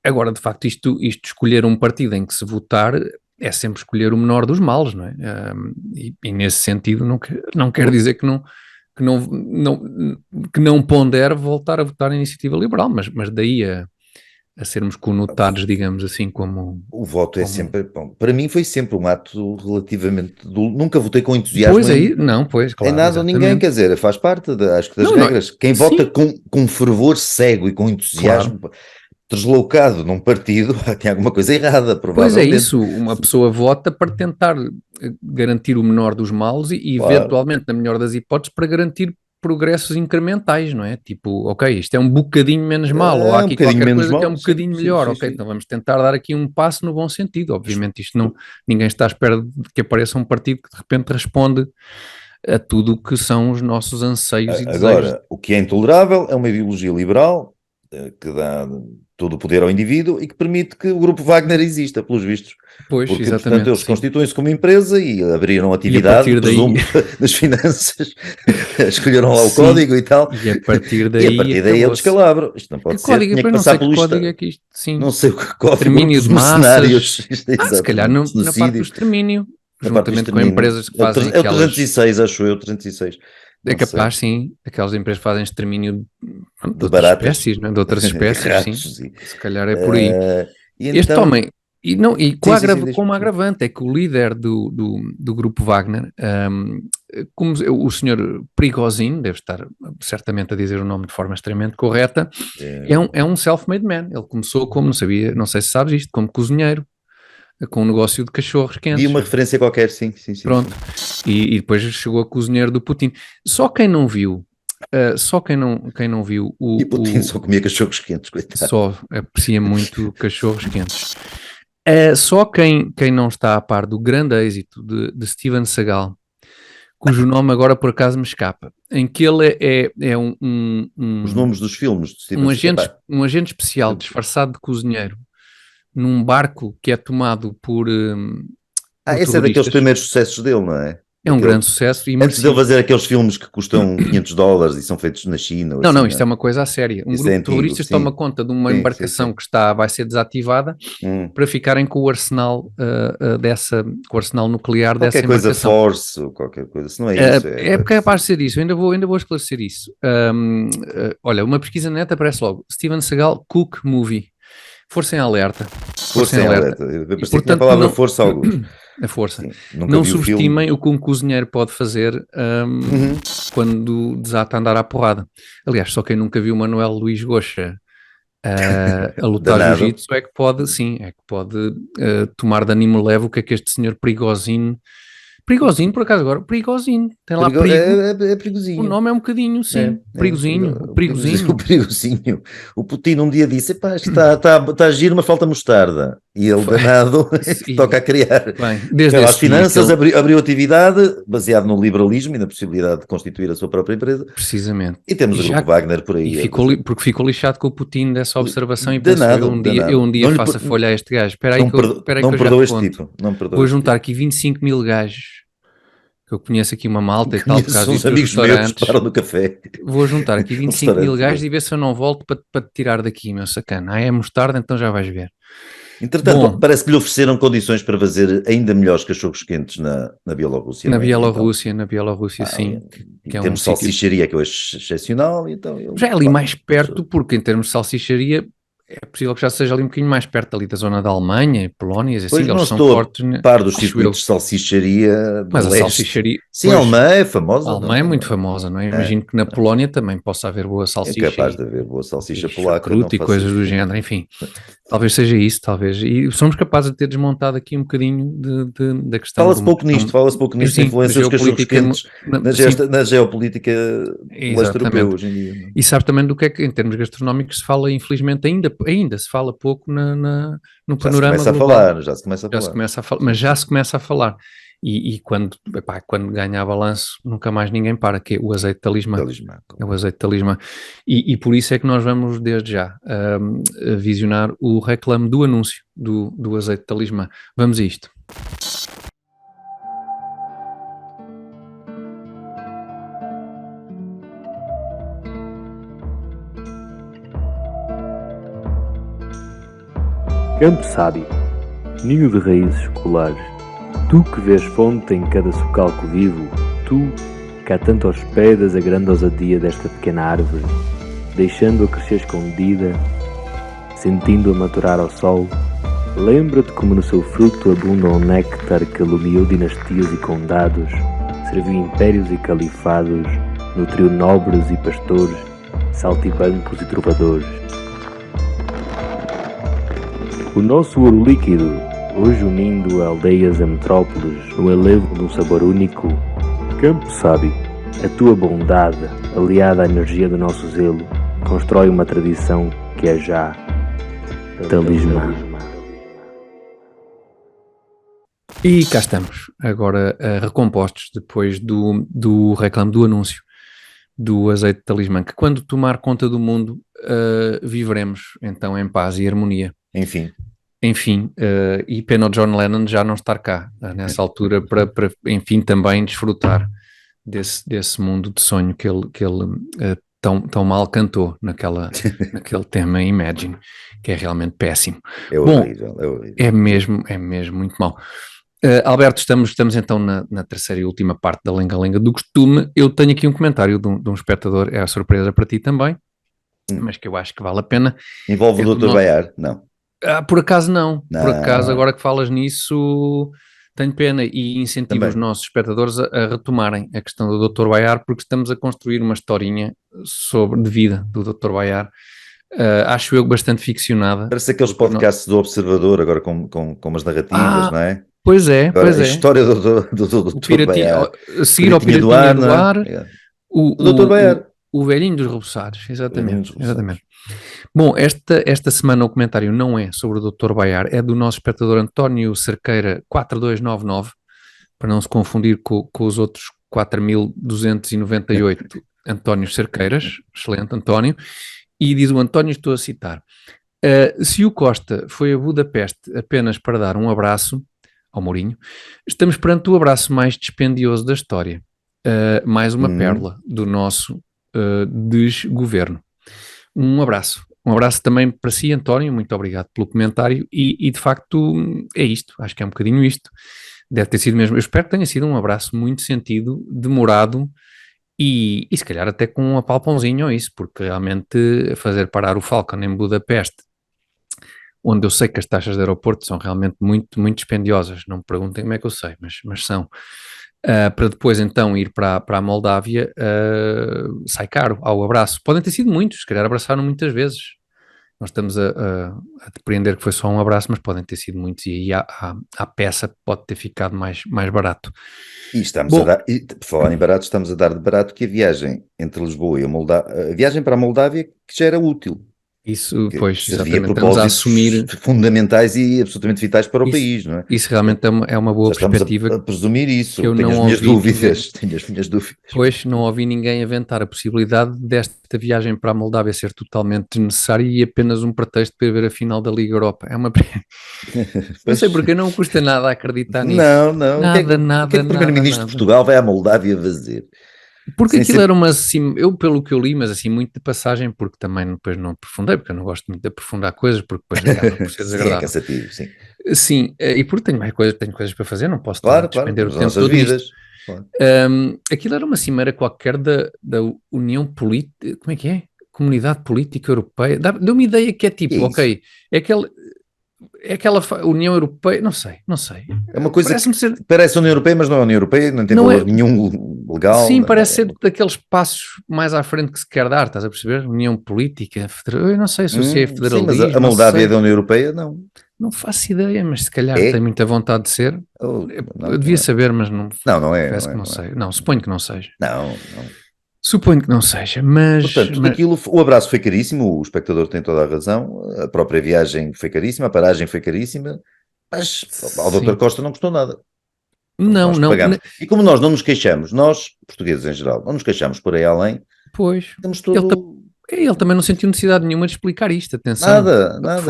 Agora, de facto, isto escolher um partido em que se votar é sempre escolher o menor dos males, não é? E nesse sentido não quer dizer que não pondere voltar a votar na iniciativa liberal, mas daí a sermos conotados, digamos assim, como... O voto é sempre... Bom, para mim foi sempre um ato relativamente... Nunca votei com entusiasmo pois aí, não, pois, claro, em nada ou ninguém, quer dizer, faz parte, acho que das regras. Quem vota com fervor cego e com entusiasmo... Claro. Deslocado num partido, tem alguma coisa errada, provavelmente. Pois é isso, uma pessoa vota para tentar garantir o menor dos males e claro. Eventualmente, na melhor das hipóteses, para garantir progressos incrementais, não é? Tipo, ok, isto é um bocadinho menos mal, ou há aqui qualquer coisa que é um bocadinho melhor, sim, então vamos tentar dar aqui um passo no bom sentido. Obviamente ninguém está à espera de que apareça um partido que de repente responde a tudo o que são os nossos anseios e desejos. Agora, o que é intolerável é uma ideologia liberal que dá todo o poder ao indivíduo e que permite que o grupo Wagner exista, pelos vistos. Pois, porque, exatamente, portanto, eles constituem-se como empresa e abriram atividade, presumo, das finanças, escolheram lá o código e tal. E a partir daí é o descalabro. Isto não pode ser, código, tinha que passar pelo Estado. É que isto, sim. Não sei o que código extermínio de mercenários. Se calhar na parte do extermínio, juntamente com empresas que fazem É o 306, acho eu, 306. É capaz, sim, aquelas empresas que fazem extermínio de outras espécies, não é? De outras espécies, ratos, sim. Se calhar é por aí. Este então... homem, com uma agravante, é que o líder do grupo Wagner, como o senhor Prigozhin, deve estar certamente a dizer o nome de forma extremamente correta, é um self-made man. Ele começou como, não sei se sabes isto, como cozinheiro, com um negócio de cachorros quentes. Vi uma referência qualquer, sim. Pronto. E depois chegou a cozinheiro do Putin. Só quem não viu, quem não viu E Putin só comia cachorros quentes, coitado. Só aprecia muito cachorros quentes. Só quem não está a par do grande êxito de Steven Seagal, cujo nome agora por acaso me escapa, em que ele é Os nomes dos filmes de Steven Seagal. Um agente especial disfarçado de cozinheiro num barco que é tomado por esse é daqueles primeiros sucessos dele, não é? É um grande sucesso. E antes dele fazer aqueles filmes que custam $500 e são feitos na China. Não, isto é uma coisa a séria. Um grupo de terroristas toma conta de uma embarcação que vai ser desativada para ficarem com o arsenal com o arsenal nuclear dessa embarcação. Qualquer coisa force ou qualquer coisa, se não é isso. É capaz de ser isso, eu ainda vou esclarecer isso. Olha, uma pesquisa neta aparece logo, Steven Seagal Cook Movie. Força em alerta. Força em alerta. Eu pensei que a palavra força alguns. A força. Sim, não subestimem o que um cozinheiro pode fazer quando desata a andar à porrada. Aliás, só quem nunca viu Manuel Luís Goxa a lutar jiu-jitsu é que pode tomar de ânimo leve o que é que este senhor Prigozhin, por acaso agora, Prigozhin, tem lá perigo. É perigosinho. O nome é um bocadinho, sim. Perigozinho. O perigozinho. O Putin um dia disse, está a giro, mas falta mostarda. E ele, danado, toca a criar. Bem, desde as finanças, abriu atividade, baseado no liberalismo e na possibilidade de constituir a sua própria empresa. Precisamente. E temos o grupo Wagner por aí. Porque ficou lixado com o Putin dessa observação e pensou, eu um dia faço a folha a este gajo. Espera aí que eu já te conto. Vou juntar aqui 25 mil gajos. Eu conheço aqui uma malta e tal, por causa dos amigos meus que param no café. Vou juntar aqui 25 mil gajos e ver se eu não volto para te tirar daqui, meu sacana. É mostarda, então já vais ver. Entretanto, parece que lhe ofereceram condições para fazer ainda melhores cachorros quentes na Bielorrússia. Na Bielorrússia, sim. Que é termos de salsicharia, que eu acho excepcional. Então já é ali mais perto, porque em termos de salsicharia é possível que já seja ali um bocadinho mais perto ali da zona da Alemanha, Polónia, assim, pois eles são fortes. Não estou a par dos circuitos de salsicharia. Mas a salsicharia... Sim, a alemã é famosa. A alemã é muito famosa, não é? Imagino que na Polónia também possa haver boa salsicha. É capaz de haver boa salsicha polaca. E coisas do género, enfim. Talvez seja isso, talvez. E somos capazes de ter desmontado aqui um bocadinho da questão... Fala-se pouco nisto, a influência dos cachorros quentes na geopolítica leste europeu hoje em dia. E sabe também do que é que, em termos gastronómicos, se fala, infelizmente, ainda se fala pouco no panorama global. Já se começa a falar. Mas já se começa a falar. E quando ganha a balanço, nunca mais ninguém para, que é o azeite talismã. É o azeite talismã. E por isso é que nós vamos, desde já, visionar o reclame do anúncio do azeite talismã. Vamos a isto. Campo sábio, ninho de raízes escolares, tu que vês fonte em cada socalco vivo, tu que há tanto hospedas a grande ousadia desta pequena árvore, deixando-a crescer escondida, sentindo-a maturar ao sol, lembra-te como no seu fruto abunda um néctar que alumiou dinastias e condados, serviu impérios e califados, nutriu nobres e pastores, saltibancos e trovadores. O nosso ouro líquido, hoje unindo aldeias a metrópoles no elevo de um sabor único, campo sábio, a tua bondade, aliada à energia do nosso zelo, constrói uma tradição que é já talismã. E cá estamos, agora recompostos depois do reclame do anúncio do azeite talismã, que quando tomar conta do mundo, viveremos então em paz e harmonia. Enfim, e pena o John Lennon já não estar cá nessa altura para enfim, também desfrutar desse mundo de sonho que ele tão mal cantou naquele tema Imagine, que é realmente péssimo. É horrível, é horrível. É mesmo muito mau. Alberto, estamos então na terceira e última parte da lenga-lenga do costume. Eu tenho aqui um comentário de um espectador, é a surpresa para ti também, mas que eu acho que vale a pena. Envolve o Dr. Bayar? Não. Por acaso não. Por acaso, agora que falas nisso, tenho pena e incentivo os nossos espectadores a retomarem a questão do Dr. Bayar, porque estamos a construir uma historinha de vida do Dr. Bayar. Acho eu bastante ficcionada. Parece aqueles podcasts do Observador, agora com umas narrativas, não é? Pois é, agora, a história do Dr. Bayar. Seguir ao Piratinha do Ar, o Dr. Bayar. O velhinho dos rebuçados, exatamente. Bom, esta semana o comentário não é sobre o Dr. Bayar, é do nosso espectador António Cerqueira 4299, para não se confundir com os outros 4.298 Antónios Cerqueiras. Excelente, António. E diz o António, estou a citar: se o Costa foi a Budapeste apenas para dar um abraço ao Mourinho, estamos perante o abraço mais dispendioso da história. Mais uma pérola do nosso desgoverno. Um abraço também para si, António, muito obrigado pelo comentário e de facto é isto, acho que é um bocadinho isto, deve ter sido mesmo, eu espero que tenha sido um abraço muito sentido, demorado e se calhar até com um apalpãozinho ou isso, porque realmente fazer parar o Falcon em Budapeste, onde eu sei que as taxas de aeroporto são realmente muito, muito dispendiosas, não me perguntem como é que eu sei, mas são. Para depois então ir para a Moldávia, sai caro ao abraço. Podem ter sido muitos, se calhar abraçaram muitas vezes. Nós estamos a depreender que foi só um abraço, mas podem ter sido muitos e aí a peça pode ter ficado mais barato. E estamos a dar, e por falar em barato, estamos a dar de barato que a viagem entre Lisboa e a viagem para a Moldávia que já era útil. Isso, pois, exatamente, estamos a assumir fundamentais e absolutamente vitais para o país, não é? Isso realmente é uma boa perspectiva. Estamos a presumir isso, eu tenho as minhas dúvidas. Pois, não ouvi ninguém aventar a possibilidade desta viagem para a Moldávia ser totalmente desnecessária e apenas um pretexto para ver a final da Liga Europa. É uma... Não sei porque não custa nada acreditar nisso. Não. Nada. O que é que o Primeiro-Ministro de Portugal vai à Moldávia fazer? Porque aquilo era uma, assim, eu pelo que eu li, mas assim, muito de passagem, porque também depois não aprofundei, porque eu não gosto muito de aprofundar coisas, porque depois acaba por ser desagradável. É cansativo, sim. Sim, e porque tenho coisas para fazer, não posso despender o tempo todo vidas. Claro. Aquilo era uma cimeira qualquer da União Política, como é que é? Comunidade Política Europeia, deu-me ideia que é tipo, é aquela União Europeia, não sei. É uma coisa que parece União Europeia, mas não é União Europeia, não tem valor nenhum legal. Sim, parece ser daqueles passos mais à frente que se quer dar, estás a perceber? União Política, eu não sei, associei a federalismo. Sim, mas a Moldávia é da União Europeia, não. Não faço ideia, mas se calhar tem muita vontade de ser. Eu devia saber, mas não é. Não sei. Não, suponho que não seja. Não. Suponho que não seja, mas... Portanto, o abraço foi caríssimo, o espectador tem toda a razão, a própria viagem foi caríssima, a paragem foi caríssima, mas ao Dr. Costa não custou nada. Não, não. E como nós não nos queixamos, nós, portugueses em geral, não nos queixamos por aí além, pois, temos tudo... ele também não sentiu necessidade nenhuma de explicar isto, atenção. Nada.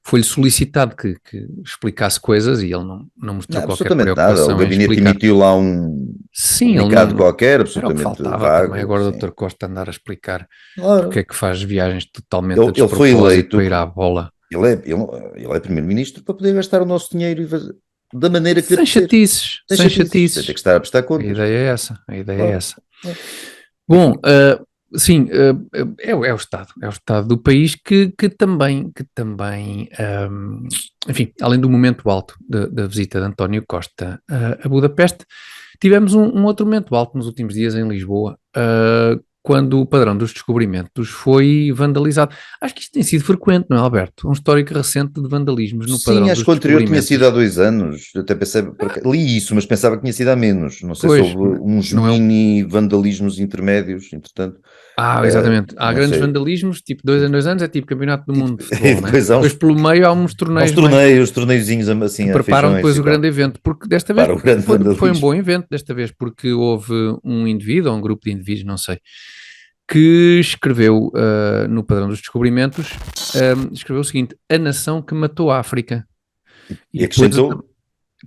Foi-lhe solicitado que explicasse coisas e ele não mostrou qualquer preocupação nada. O gabinete emitiu lá um comunicado qualquer, absolutamente vago. Também agora o Dr. Costa andar a explicar porque é que faz viagens totalmente a ele foi eleito para ir à bola. Ele é primeiro-ministro para poder gastar o nosso dinheiro da maneira que sem chatices. Tem que estar a prestar contas. A ideia é essa. Bom, sim, é o estado do país que também, enfim, além do momento alto da visita de António Costa a Budapeste, tivemos um outro momento alto nos últimos dias em Lisboa, quando o padrão dos descobrimentos foi vandalizado. Acho que isto tem sido frequente, não é, Alberto? Um histórico recente de vandalismos no padrão dos descobrimentos. Sim, acho que o anterior tinha sido há 2 anos. Eu até pensei, li isso, mas pensava que tinha sido há menos. Não sei se houve uns mini vandalismos intermédios, entretanto. Exatamente. Há grandes vandalismos, tipo 2 em 2 anos, é tipo campeonato do mundo de futebol, né? Depois pelo meio há uns torneios. Torneiozinhos assim. Que preparam depois o grande evento, porque desta vez foi um bom evento, desta vez, porque houve um indivíduo, ou um grupo de indivíduos, não sei, que escreveu no padrão dos descobrimentos, escreveu o seguinte: a nação que matou a África. E acrescentou?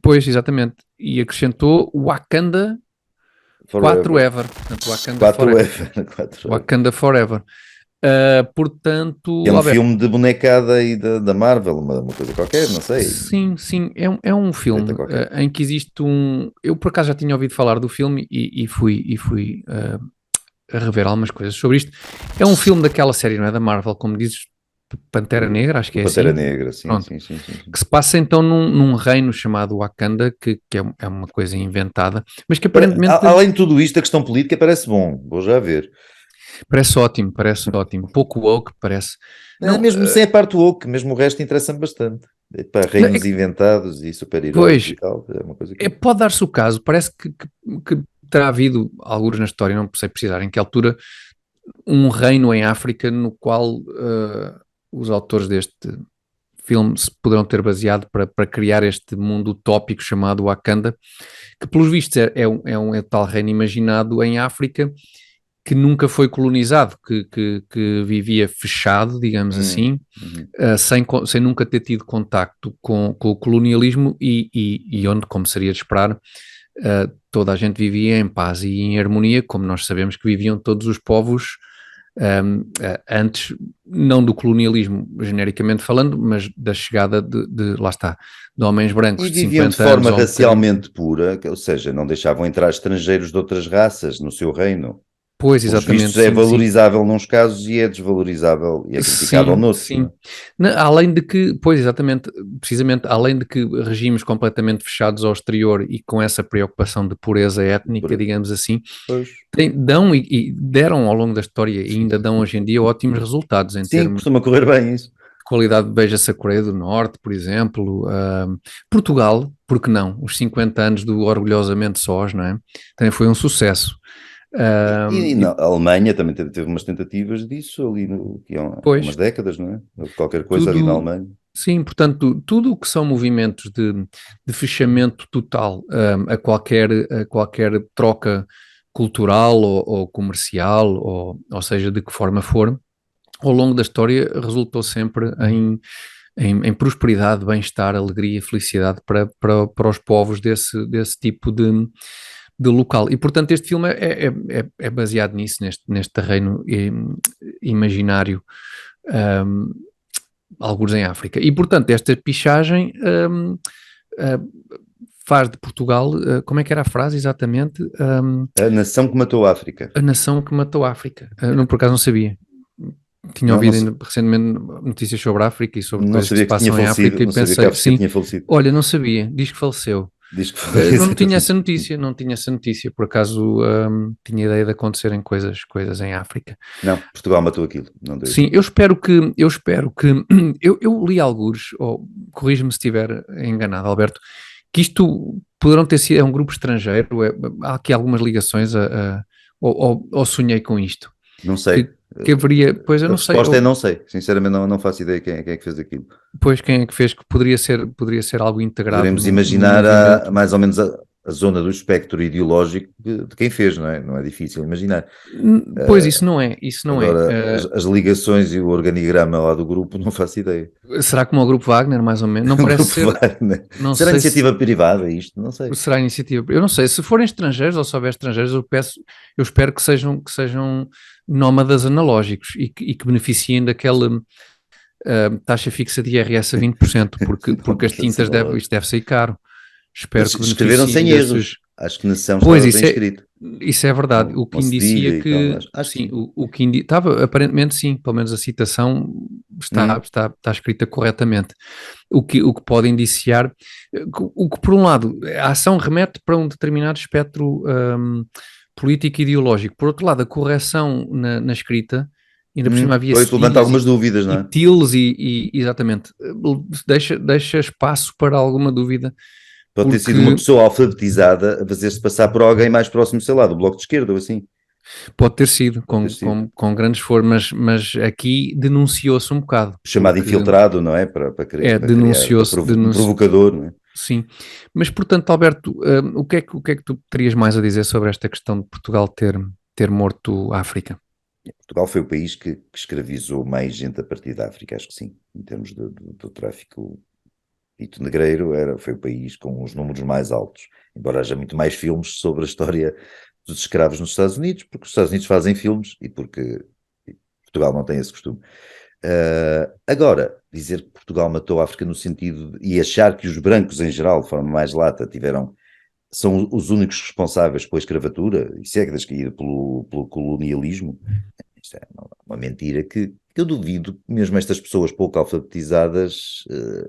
Pois, exatamente. E acrescentou Wakanda Forever. Wakanda Forever. Portanto... É um filme de bonecada e da Marvel, uma coisa qualquer, não sei. Sim, é um filme em que existe Eu por acaso já tinha ouvido falar do filme e fui a rever algumas coisas sobre isto. É um filme daquela série, não é? Da Marvel, como dizes, Pantera Negra, acho que é Pantera assim. Negra, sim. Que se passa então num reino chamado Wakanda, que é uma coisa inventada, mas que aparentemente... Além de tudo isto, a questão política parece bom, vou já ver. Parece ótimo. Pouco woke, parece. Não, mesmo sem a parte woke, mesmo o resto interessa-me bastante. Para reinos inventados e super-heróis e tal, é uma coisa que... Pode dar-se o caso, parece que terá havido, alguns na história, não sei precisar em que altura, um reino em África no qual os autores deste filme se poderão ter baseado para criar este mundo utópico chamado Wakanda, que pelos vistos é um tal reino imaginado em África que nunca foi colonizado, que vivia fechado, digamos assim, sem nunca ter tido contacto com o colonialismo e onde, como seria de esperar, toda a gente vivia em paz e em harmonia, como nós sabemos que viviam todos os povos antes, não do colonialismo genericamente falando, mas da chegada lá está, de homens brancos e viviam de forma racialmente pura, ou seja, não deixavam entrar estrangeiros de outras raças no seu reino. Pois, exatamente. É valorizável nos casos e é desvalorizável e é criticável noutros. Sim. Além de que, pois, exatamente, precisamente, além de que regimes completamente fechados ao exterior e com essa preocupação de pureza étnica, digamos assim, dão e deram ao longo da história e ainda dão hoje em dia ótimos resultados em termos... costuma correr bem isso. Qualidade de Beija-se a Coreia do Norte, por exemplo. Portugal, porque não? Os 50 anos do Orgulhosamente Sós, não é? Também foi um sucesso. A Alemanha também teve umas tentativas disso ali há umas décadas, não é? Qualquer coisa ali na Alemanha. Sim, portanto, tudo o que são movimentos de fechamento total a qualquer troca cultural ou comercial, ou seja, de que forma for, ao longo da história resultou sempre em prosperidade, bem-estar, alegria, felicidade para os povos desse tipo de local. E, portanto, este filme é baseado nisso, neste terreno imaginário, alguns em África. E, portanto, esta pichagem faz de Portugal, como é que era a frase exatamente? A nação que matou a África. A nação que matou a África. Por acaso não sabia. Tinha ouvido recentemente notícias sobre a África e sobre coisas que se passam em África e pensei, sim, olha, não sabia, diz que faleceu. Não tinha essa notícia, por acaso tinha ideia de acontecerem coisas em África. Não, Portugal matou aquilo. Não deu. Sim, eu espero que eu li alguns, corrige-me se estiver enganado, Alberto, que isto poderão ter sido um grupo estrangeiro, há aqui algumas ligações ou sonhei com isto. Não sei. Que haveria, pois eu não sei. A resposta é não sei, sinceramente não faço ideia quem é que fez aquilo. Pois quem é que fez, que poderia ser algo integrado. Poderemos imaginar mais ou menos a zona do espectro ideológico de quem fez, não é? Não é difícil imaginar. Pois isso não é. Agora, as ligações e o organigrama lá do grupo, não faço ideia. Será como o Grupo Wagner, mais ou menos? Não parece ser. Não será iniciativa privada isto? Não sei. Será iniciativa. Eu não sei. Se forem estrangeiros ou se houver estrangeiros, eu espero que sejam nómadas analógicos e que beneficiem daquela taxa fixa de IRS a 20%, porque as tintas isto deve sair caro. Espero que escreveram sem erros. Acho que na sessão estava bem escrito. Isso é verdade. O que indicia que... Sim, o que estava, aparentemente sim, pelo menos a citação está escrita corretamente. O que pode indiciar... O que, por um lado, a ação remete para um determinado espectro político e ideológico. Por outro lado, a correção na escrita, ainda por cima havia... levanta algumas dúvidas, não é? E tildes exatamente. Deixa espaço para alguma dúvida. Pode ter sido uma pessoa alfabetizada a fazer-se passar por alguém mais próximo, sei lá, do Bloco de Esquerda ou assim. Pode ter sido, com grandes formas, mas aqui denunciou-se um bocado. Chamado infiltrado, não é? Para denunciou-se. Provocador, não é? Sim. Mas, portanto, Alberto, o que é que tu terias mais a dizer sobre esta questão de Portugal ter morto a África? Portugal foi o país que escravizou mais gente a partir da África, acho que sim, em termos do tráfico. Dito negreiro foi o país com os números mais altos, embora haja muito mais filmes sobre a história dos escravos nos Estados Unidos, porque os Estados Unidos fazem filmes e porque Portugal não tem esse costume. Agora, dizer que Portugal matou a África no sentido e achar que os brancos em geral, de forma mais lata, são os únicos responsáveis pela escravatura, isso é descaído pelo colonialismo. Isto é uma mentira que eu duvido que mesmo estas pessoas pouco alfabetizadas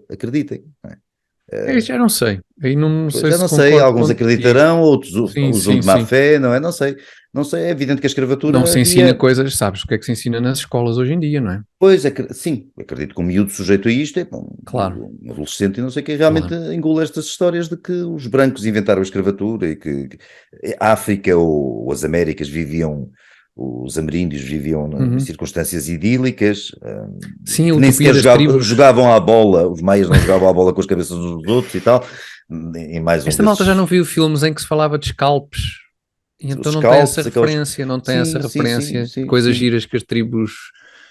acreditem. Não é? Já não sei. Aí não sei já não sei, alguns acreditarão, outros usam de má fé, não é? Não sei. É evidente que a escravatura... Não se ensina coisas, sabes o que é que se ensina nas escolas hoje em dia, não é? Pois, sim, acredito que um miúdo sujeito a isto claro. Um adolescente e não sei quem realmente engula estas histórias de que os brancos inventaram a escravatura e que a África ou as Américas os ameríndios viviam em circunstâncias idílicas, sim, que nem sequer jogavam à bola, os maias não jogavam à bola com as cabeças uns dos outros e tal. E mais esta malta já não viu filmes em que se falava de scalpos, e então não tem essa referência, sim, coisas giras que as tribos...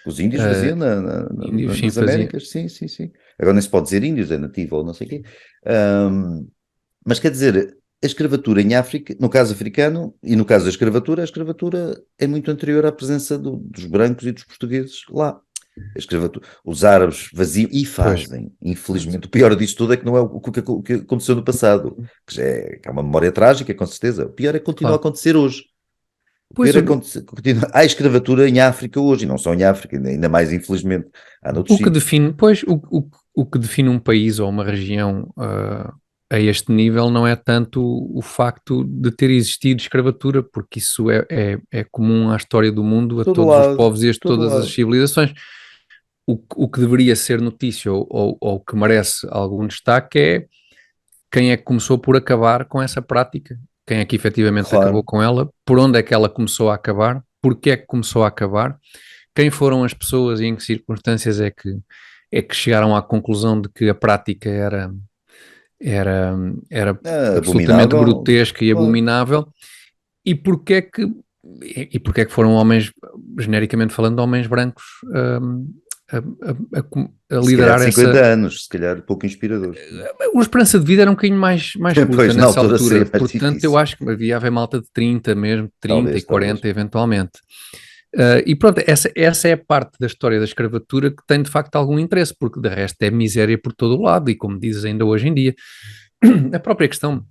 Os índios faziam nas Américas, sim. Agora nem se pode dizer índios, é nativo ou não sei o quê. Mas quer dizer... A escravatura em África, no caso africano, e no caso da escravatura, a escravatura é muito anterior à presença dos brancos e dos portugueses lá. A escravatura, os árabes vaziam e fazem, infelizmente. O pior disto tudo é que não é o que aconteceu no passado, que é uma memória trágica, com certeza. O pior é que continua a acontecer hoje. Há escravatura em África hoje, e não só em África, ainda mais infelizmente. Há noutros sítios. O que define um país ou uma região... a este nível não é tanto o facto de ter existido escravatura, porque isso é comum à história do mundo, a todos os povos e todas as civilizações. O que deveria ser notícia ou que merece algum destaque é quem é que começou por acabar com essa prática, quem é que efetivamente acabou com ela, por onde é que ela começou a acabar, porque é que começou a acabar, quem foram as pessoas e em que circunstâncias é que chegaram à conclusão de que a prática era absolutamente grotesca e abominável, e porque é que foram homens, genericamente falando, homens brancos a liderar essa... 50 anos, se calhar pouco inspiradores. A esperança de vida era um bocadinho mais curta nessa altura, portanto eu acho que havia malta de 30 mesmo, 30 talvez, e 40 talvez. Eventualmente. E pronto, essa é a parte da história da escravatura que tem de facto algum interesse, porque de resto é miséria por todo o lado, e como dizes ainda hoje em dia, a própria questão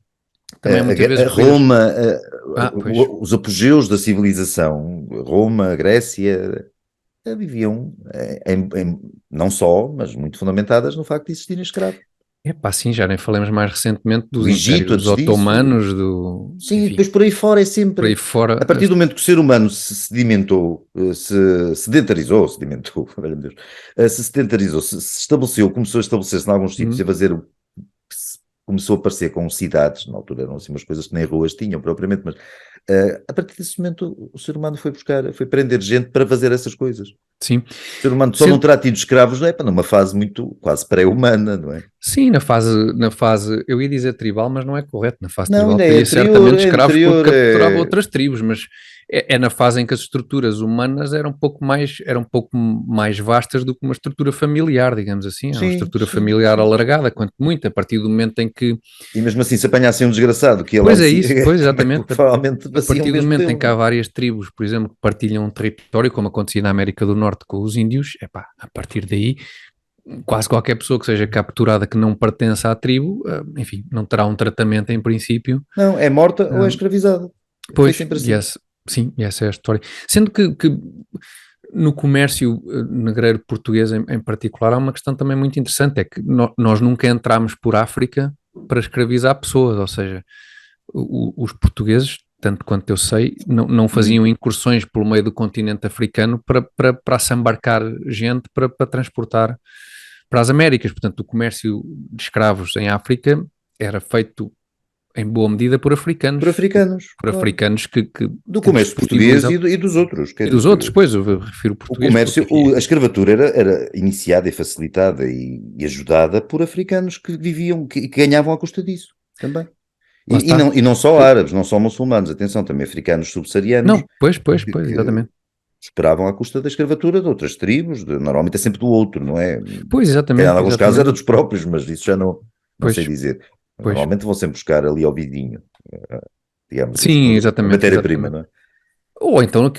também muitas vezes... Roma, os apogeus da civilização, Roma, Grécia, viviam não só, mas muito fundamentadas no facto de existirem escravos. Sim, já nem falamos mais recentemente dos Egito, dos otomanos, Sim, enfim, depois por aí fora é sempre... Por aí fora, a partir do momento que o ser humano se sedentarizou, olha meu Deus, se sedentarizou, se estabeleceu, começou a estabelecer-se em alguns sítios, a fazer... Começou a aparecer com cidades, na altura eram assim umas coisas que nem ruas tinham propriamente, mas A partir desse momento o ser humano foi prender gente para fazer essas coisas. Sim. O ser humano só não terá tido escravos, não é? Numa fase muito, quase pré-humana, não é? Sim, na fase, eu ia dizer tribal, mas não é correto. Na fase tribal ainda teria certamente escravos porque capturava outras tribos, mas é na fase em que as estruturas humanas eram um pouco mais vastas do que uma estrutura familiar, digamos assim. É uma estrutura familiar alargada, quanto muito, a partir do momento em que... E mesmo assim, se apanhassem um desgraçado que ia lá... Pois é isso, pois exatamente. Provavelmente a partir do momento em que há várias tribos, por exemplo, que partilham um território, como acontecia na América do Norte com os índios, a partir daí... quase qualquer pessoa que seja capturada que não pertença à tribo, enfim, não terá um tratamento em princípio. Não, é morta ou é escravizada. Pois, assim. Essa é a história. Sendo que no comércio negreiro português em particular há uma questão também muito interessante, é que nós nunca entramos por África para escravizar pessoas, ou seja, os portugueses, tanto quanto eu sei, não faziam incursões pelo meio do continente africano para se embarcar gente para transportar para as Américas. Portanto, o comércio de escravos em África era feito em boa medida por africanos. Por africanos que do comércio português e dos outros. E dos outros, pois, eu refiro português. O comércio, a escravatura era iniciada e facilitada e ajudada por africanos que viviam, que ganhavam à custa disso também. E não só árabes, não só muçulmanos, atenção, também africanos subsaarianos. Não, pois, exatamente. Esperavam à custa da escravatura de outras tribos, normalmente é sempre do outro, não é? Pois, exatamente. Em alguns casos era dos próprios, mas isso já não sei dizer. Pois. Normalmente vão sempre buscar ali ao vidinho, digamos. Sim, exatamente. Matéria-prima, não é? Ou então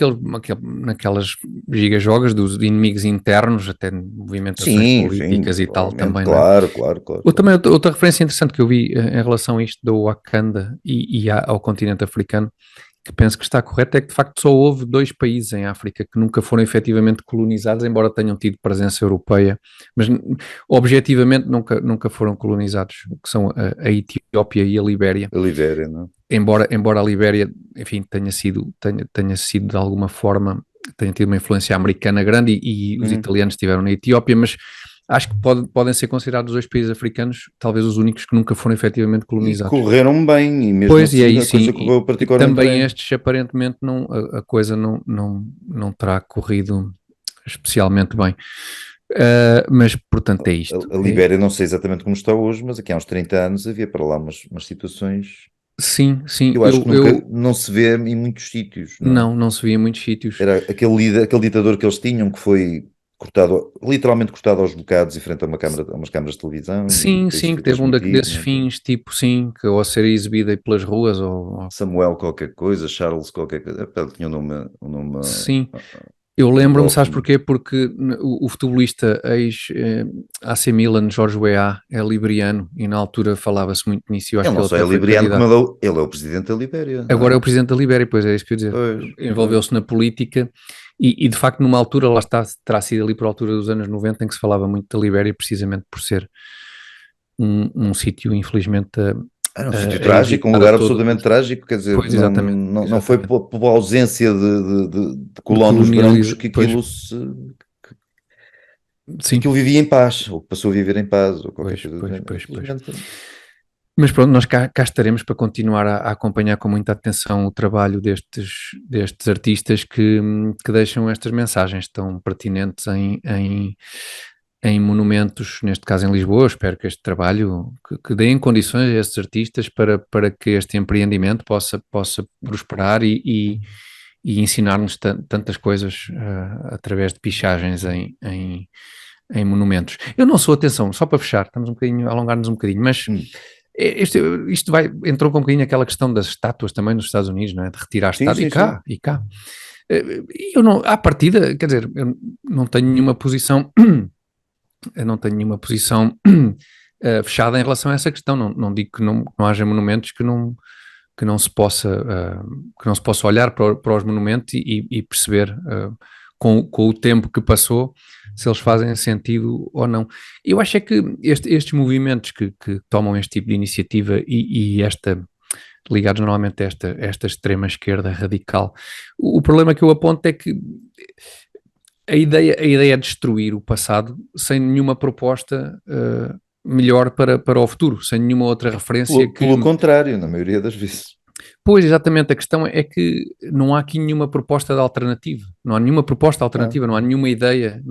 naquelas gigajogas dos inimigos internos, até movimentações políticas e tal também. Claro. Também outra referência interessante que eu vi em relação a isto do Wakanda e ao continente africano, que penso que está correto, é que de facto só houve 2 países em África que nunca foram efetivamente colonizados, embora tenham tido presença europeia, mas objetivamente nunca foram colonizados, que são a Etiópia e a Libéria. A Libéria, não? Embora a Libéria, enfim, tenha sido de alguma forma, tenha tido uma influência americana grande e os italianos estiveram na Etiópia, mas acho que podem ser considerados 2 países africanos, talvez os únicos que nunca foram efetivamente colonizados. E correram bem, e mesmo pois, assim a coisa correu particularmente também bem. Estes, aparentemente, a coisa não terá corrido especialmente bem. Mas, portanto, é isto. A Libéria, não sei exatamente como está hoje, mas aqui há uns 30 anos havia para lá umas situações... Sim. Eu acho que nunca não se vê em muitos sítios. Não se via em muitos sítios. Era aquele ditador que eles tinham que foi literalmente cortado aos bocados em frente a umas câmaras de televisão. Sim, que teve um desses fins, tipo, que ou a ser exibida aí pelas ruas, ou... Samuel qualquer coisa, Charles qualquer coisa, tinha um nome... Sim, eu lembro-me, sabes porquê? Porque o futebolista ex-AC Milan, Jorge Weah, é liberiano, e na altura falava-se muito nisso. Ele não só é liberiano, como ele é o presidente da Libéria. Agora é o presidente da Libéria, pois é isso que eu ia dizer. Envolveu-se na política. E de facto numa altura, lá está, terá sido ali por altura dos anos 90 em que se falava muito da Libéria, precisamente por ser um sítio infelizmente um sítio trágico, um lugar absolutamente trágico, quer dizer, não foi por ausência de colonos brancos que aquilo que aquilo vivia em paz, ou passou a viver em paz, ou qualquer coisa. Pois. Mas pronto, nós cá estaremos para continuar a acompanhar com muita atenção o trabalho destes artistas que deixam estas mensagens tão pertinentes em monumentos, neste caso em Lisboa. Espero que este trabalho, que deem condições a estes artistas para que este empreendimento possa prosperar e ensinar-nos tantas coisas através de pichagens em monumentos. Eu não sou, atenção, só para fechar, estamos a alongar-nos um bocadinho, mas... Isto entrou com um bocadinho aquela questão das estátuas também nos Estados Unidos, não é? De retirar estátuas e cá. Eu não, à partida, quer dizer, eu não tenho nenhuma posição, fechada em relação a essa questão. Não digo que não haja monumentos que não se possa olhar para os monumentos e perceber com o tempo que passou se eles fazem sentido ou não. Eu acho é que estes movimentos que tomam este tipo de iniciativa e ligados normalmente a esta extrema esquerda radical, o problema que eu aponto é que a ideia é destruir o passado sem nenhuma proposta melhor para o futuro, sem nenhuma outra referência. Pelo contrário, na maioria das vezes. Pois, exatamente, a questão é que não há aqui nenhuma proposta de alternativa, não há nenhuma proposta alternativa, não há nenhuma ideia,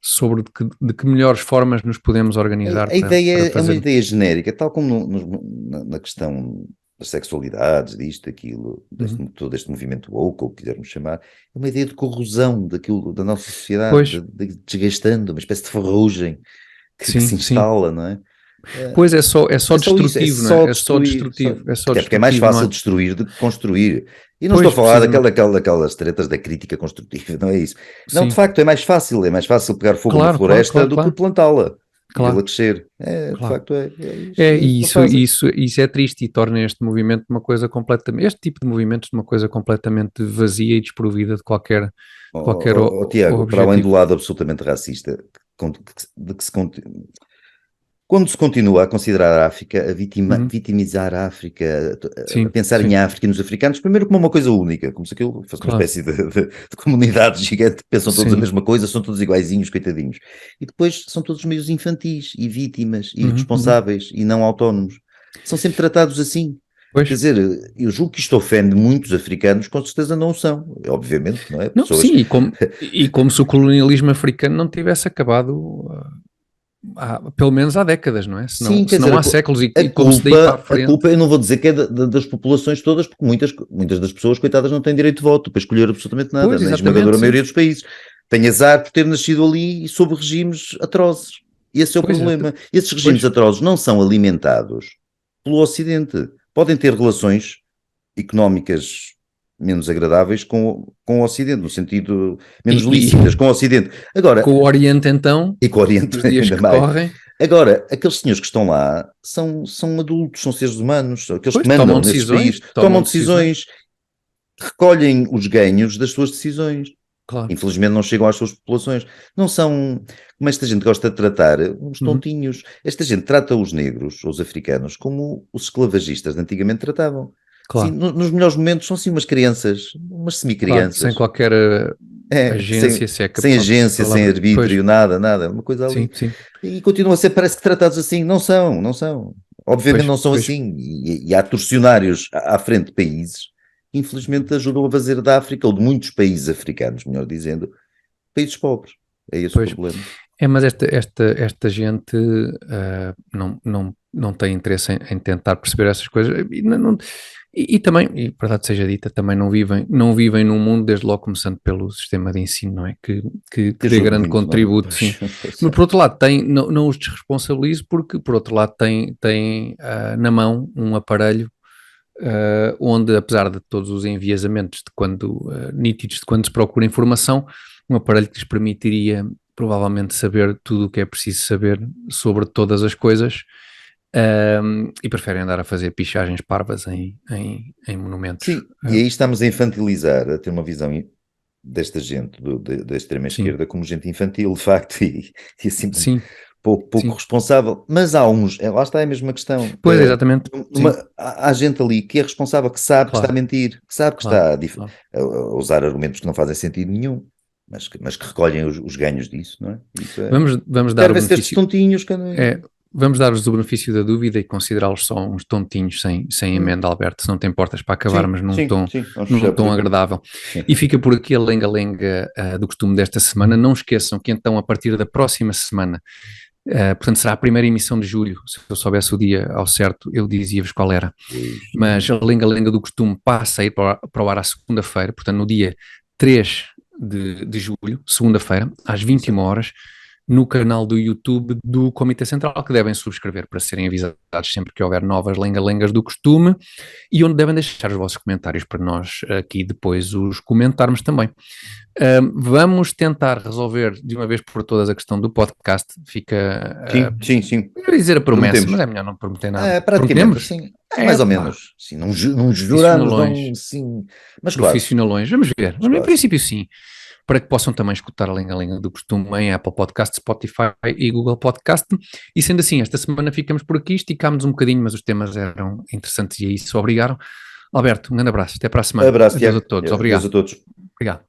sobre de que melhores formas nos podemos organizar a ideia para fazer. É uma ideia genérica, tal como na questão das sexualidades, disto, daquilo, todo este movimento woke, ou o que quisermos chamar, é uma ideia de corrosão daquilo, da nossa sociedade, desgastando, uma espécie de ferrugem que se instala, não é? Pois é só destrutivo, não é? É só destrutivo. Até porque é mais fácil destruir do que construir. E não estou a falar daquelas tretas da crítica construtiva, não é isso. Não, de facto, é mais fácil pegar fogo na floresta do que plantá-la. Claro. E crescer. De facto, isso é triste e torna este movimento este tipo de movimentos uma coisa completamente vazia e desprovida de qualquer Tiago, para além do lado absolutamente racista, quando se continua a considerar a África, a vitimizar a África, a pensar em África e nos africanos, primeiro como uma coisa única, como se aquilo fosse uma espécie de comunidade gigante, pensam todos a mesma coisa, são todos iguaizinhos, coitadinhos. E depois são todos meios infantis e vítimas e irresponsáveis e não autónomos. São sempre tratados assim. Pois. Quer dizer, eu julgo que isto ofende muitos africanos, com certeza não o são, obviamente, não é? Pessoas... Sim, e como se o colonialismo africano não tivesse acabado... pelo menos há décadas, não é? Sim, há séculos e como se daí para a frente... A culpa, eu não vou dizer que é das populações todas, porque muitas das pessoas, coitadas, não têm direito de voto para escolher absolutamente nada, pois, na esmagadora maioria dos países. Tem azar por ter nascido ali e sob regimes atrozes. Esse é o problema. Esses regimes atrozes não são alimentados pelo Ocidente. Podem ter relações económicas menos agradáveis com o Ocidente, no sentido menos lícitas com o Ocidente. Agora, com o Oriente então, e com o Oriente ainda mais. Agora, aqueles senhores que estão lá são adultos, são seres humanos, aqueles que mandam nesses países, tomam decisões, recolhem os ganhos das suas decisões. Claro. Infelizmente não chegam às suas populações. Não são, como esta gente gosta de tratar, uns tontinhos. Esta gente trata os negros, os africanos, como os esclavagistas de antigamente tratavam. Claro. Sim, nos melhores momentos são sim umas crianças, umas semi-crianças. Claro, sem qualquer agência, sem agência, sem arbítrio, nada, uma coisa ali. Sim. E continuam a ser, parece que tratados assim. Não são. Obviamente não são assim. E há torcionários à frente de países que infelizmente ajudam a fazer da África, ou de muitos países africanos, melhor dizendo, países pobres. É esse o problema. Mas esta gente não tem interesse em tentar perceber essas coisas e também, e verdade seja dita, também não vivem num mundo, desde logo começando pelo sistema de ensino, não é? Que dê grande contributo, sim. Mas por outro lado, não os desresponsabilizo porque, por outro lado, tem na mão um aparelho onde, apesar de todos os enviesamentos nítidos de quando se procura informação, um aparelho que lhes permitiria provavelmente saber tudo o que é preciso saber sobre todas as coisas, e preferem andar a fazer pichagens parvas em monumentos. Sim, e aí estamos a infantilizar, a ter uma visão desta gente, da extrema esquerda, como gente infantil, de facto, e assim pouco responsável. Mas há uns, lá está a mesma questão. Pois, exatamente. Há gente ali que é responsável, que sabe que está a mentir, que sabe que está a usar argumentos que não fazem sentido nenhum. Mas que recolhem os ganhos disso, não é? Vamos dar o benefício... estes tontinhos que vamos dar-vos o benefício da dúvida e considerá-los só uns tontinhos sem emenda, Alberto, se não te importas, para acabarmos num tom agradável. Sim. E fica por aqui a lenga-lenga do costume desta semana. Não esqueçam que então a partir da próxima semana, portanto será a primeira emissão de julho, se eu soubesse o dia ao certo eu dizia-vos qual era, mas a lenga-lenga do costume passa a ir para o ar à segunda-feira, portanto no dia 3 de julho, segunda-feira, às 21 horas, no canal do YouTube do Comitê Central, que devem subscrever para serem avisados sempre que houver novas lenga-lengas do costume, e onde devem deixar os vossos comentários para nós aqui depois os comentarmos também. Vamos tentar resolver de uma vez por todas a questão do podcast. Fica... Sim. Eu ia dizer a promessa, mas é melhor não prometer nada. Praticamente, sim. Mais ou menos. Sim, não juramos, sim. Mas profissionalões, vamos ver. Mas, em princípio, sim. Para que possam também escutar a lenga-lenga do costume em Apple Podcast, Spotify e Google Podcast. E sendo assim, esta semana ficamos por aqui, esticámos um bocadinho, mas os temas eram interessantes e a isso obrigaram. Alberto, um grande abraço, até para a semana. Abraço, a todos. Obrigado. A todos. Obrigado.